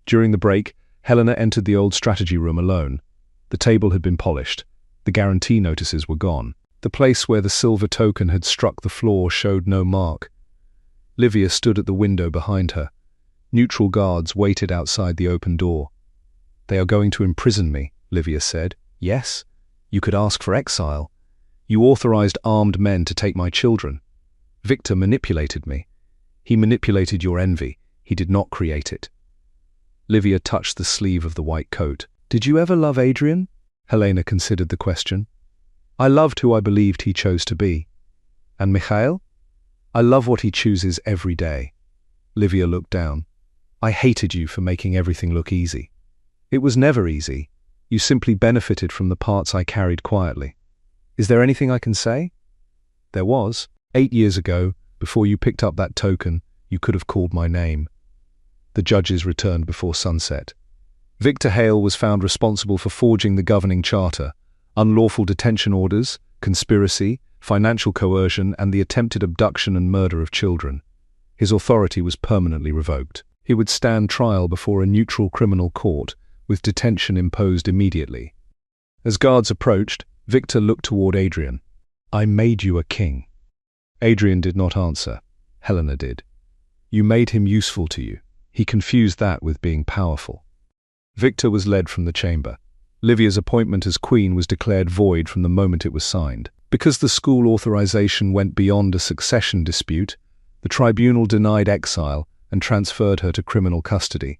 During the break, Helena entered the old strategy room alone. The table had been polished. The guarantee notices were gone. The place where the silver token had struck the floor showed no mark. Livia stood at the window behind her. Neutral guards waited outside the open door. "They are going to imprison me," Livia said. "Yes. You could ask for exile. You authorized armed men to take my children. Victor manipulated me. He manipulated your envy. He did not create it." Livia touched the sleeve of the white coat. "Did you ever love Adrian?" Helena considered the question. "I loved who I believed he chose to be." "And Mikhail?" "I love what he chooses every day." Livia looked down. "I hated you for making everything look easy." "It was never easy. You simply benefited from the parts I carried quietly." "Is there anything I can say?" "There was. 8 years ago, before you picked up that token, you could have called my name." The judges returned before sunset. Victor Hale was found responsible for forging the governing charter, unlawful detention orders, conspiracy, financial coercion, and the attempted abduction and murder of children. His authority was permanently revoked. He would stand trial before a neutral criminal court, with detention imposed immediately. As guards approached, Victor looked toward Adrian. "I made you a king." Adrian did not answer. Helena did. "You made him useful to you." He confused that with being powerful. Victor was led from the chamber. Livia's appointment as queen was declared void from the moment it was signed. Because the school authorization went beyond a succession dispute, the tribunal denied exile and transferred her to criminal custody.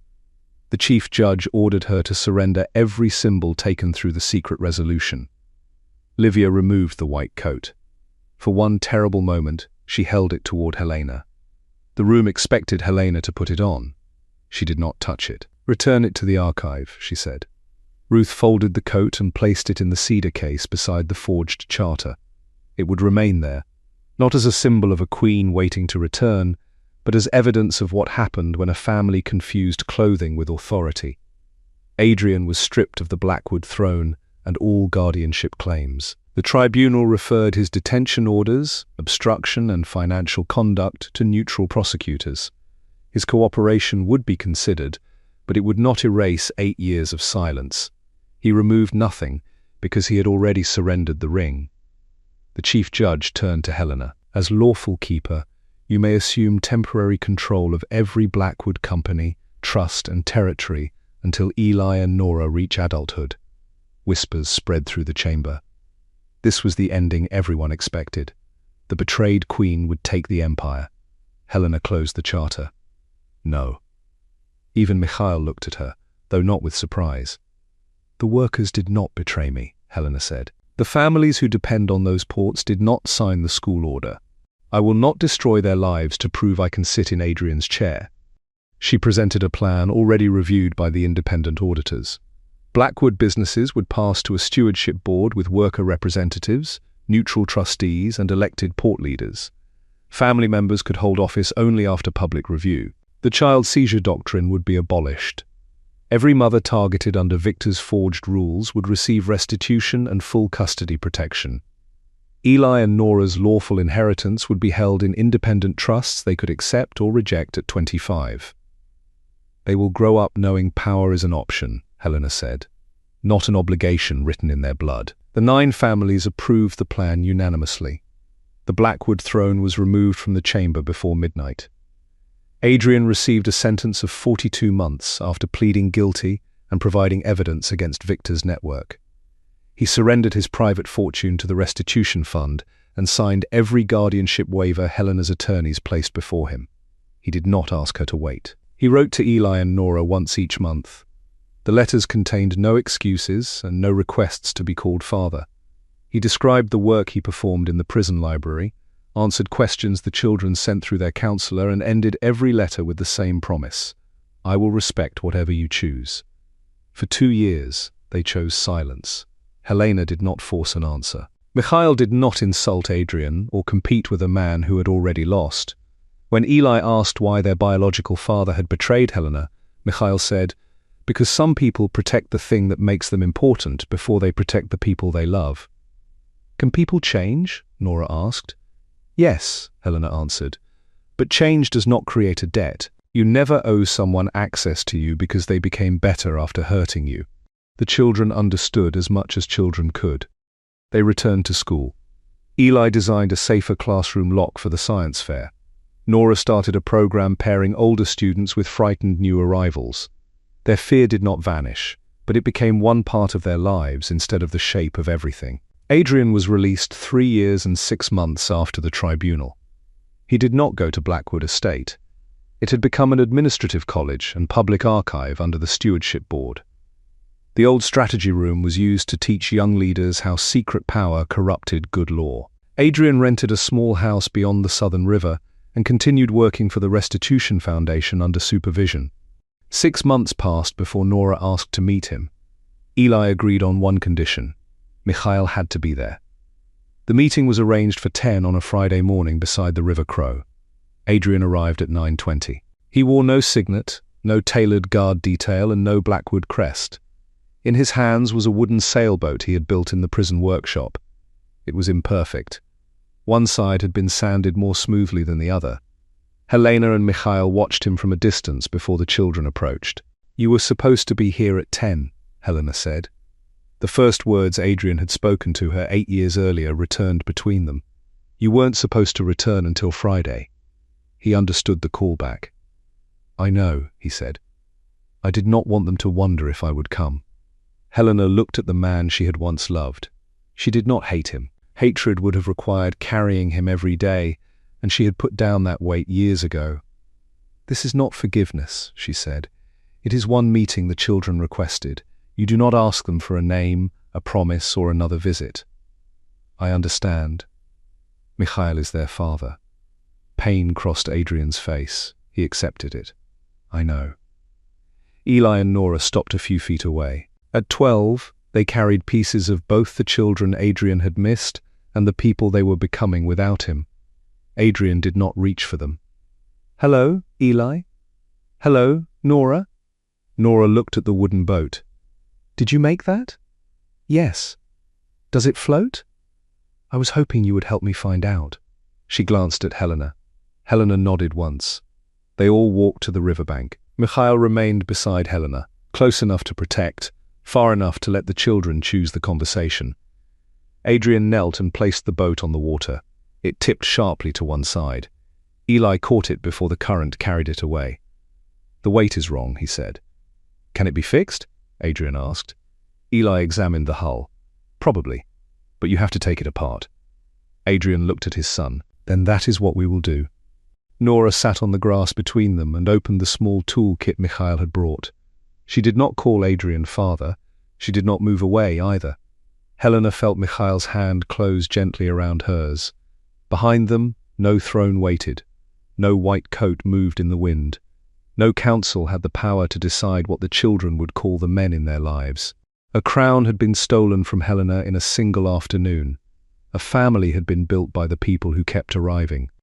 The chief judge ordered her to surrender every symbol taken through the secret resolution. Livia removed the white coat. For one terrible moment, she held it toward Helena. The room expected Helena to put it on. She did not touch it. "Return it to the archive," she said. Ruth folded the coat and placed it in the cedar case beside the forged charter. It would remain there, not as a symbol of a queen waiting to return, but as evidence of what happened when a family confused clothing with authority. Adrian was stripped of the Blackwood throne and all guardianship claims. The tribunal referred his detention orders, obstruction and financial conduct to neutral prosecutors. His cooperation would be considered, but it would not erase 8 years of silence. He removed nothing because he had already surrendered the ring. The chief judge turned to Helena. "As lawful keeper, you may assume temporary control of every Blackwood company, trust and territory until Eli and Nora reach adulthood." Whispers spread through the chamber. This was the ending everyone expected. The betrayed queen would take the empire. Helena closed the charter. No. Even Mikhail looked at her, though not with surprise. "The workers did not betray me," Helena said. "The families who depend on those ports did not sign the school order. I will not destroy their lives to prove I can sit in Adrian's chair." She presented a plan already reviewed by the independent auditors. Blackwood businesses would pass to a stewardship board with worker representatives, neutral trustees, and elected port leaders. Family members could hold office only after public review. The child seizure doctrine would be abolished. Every mother targeted under Victor's forged rules would receive restitution and full custody protection. Eli and Nora's lawful inheritance would be held in independent trusts they could accept or reject at 25. "They will grow up knowing power is an option," Helena said, "not an obligation written in their blood." The 9 families approved the plan unanimously. The Blackwood throne was removed from the chamber before midnight. Adrian received a sentence of 42 months after pleading guilty and providing evidence against Victor's network. He surrendered his private fortune to the restitution fund and signed every guardianship waiver Helena's attorneys placed before him. He did not ask her to wait. He wrote to Eli and Nora once each month. The letters contained no excuses and no requests to be called father. He described the work he performed in the prison library, answered questions the children sent through their counselor, and ended every letter with the same promise: "I will respect whatever you choose." For 2 years, they chose silence. Helena did not force an answer. Mikhail did not insult Adrian or compete with a man who had already lost. When Eli asked why their biological father had betrayed Helena, Mikhail said, "Because some people protect the thing that makes them important before they protect the people they love." "Can people change?" Nora asked. "Yes," Helena answered, "but change does not create a debt. You never owe someone access to you because they became better after hurting you." The children understood as much as children could. They returned to school. Eli designed a safer classroom lock for the science fair. Nora started a program pairing older students with frightened new arrivals. Their fear did not vanish, but it became one part of their lives instead of the shape of everything. Adrian was released 3 years and 6 months after the tribunal. He did not go to Blackwood Estate. It had become an administrative college and public archive under the stewardship board. The old strategy room was used to teach young leaders how secret power corrupted good law. Adrian rented a small house beyond the Southern River and continued working for the Restitution Foundation under supervision. 6 months passed before Nora asked to meet him. Eli agreed on one condition: Mikhail had to be there. The meeting was arranged for 10 on a Friday morning beside the River Crow. Adrian arrived at 9:20. He wore no signet, no tailored guard detail, and no Blackwood crest. In his hands was a wooden sailboat he had built in the prison workshop. It was imperfect. One side had been sanded more smoothly than the other. Helena and Mikhail watched him from a distance before the children approached. "You were supposed to be here at 10, Helena said. The first words Adrian had spoken to her 8 years earlier returned between them. "You weren't supposed to return until Friday." He understood the callback. "I know," he said. "I did not want them to wonder if I would come." Helena looked at the man she had once loved. She did not hate him. Hatred would have required carrying him every day, and she had put down that weight years ago. "This is not forgiveness," she said. "It is one meeting the children requested. You do not ask them for a name, a promise, or another visit." "I understand." Mikhail is their father. Pain crossed Adrian's face. He accepted it. I know. Eli and Nora stopped a few feet away. At 12, they carried pieces of both the children Adrian had missed and the people they were becoming without him. Adrian did not reach for them. Hello, Eli? Hello, Nora? Nora looked at the wooden boat. Did you make that? Yes. Does it float? I was hoping you would help me find out. She glanced at Helena. Helena nodded once. They all walked to the riverbank. Mikhail remained beside Helena, close enough to protect, far enough to let the children choose the conversation. Adrian knelt and placed the boat on the water. It tipped sharply to one side. Eli caught it before the current carried it away. The weight is wrong, he said. Can it be fixed? Adrian asked. Eli examined the hull. Probably, but you have to take it apart. Adrian looked at his son. Then that is what we will do. Nora sat on the grass between them and opened the small toolkit Mikhail had brought. She did not call Adrian father. She did not move away either. Helena felt Mikhail's hand close gently around hers. Behind them, no throne waited. No white coat moved in the wind. No council had the power to decide what the children would call the men in their lives. A crown had been stolen from Helena in a single afternoon. A family had been built by the people who kept arriving.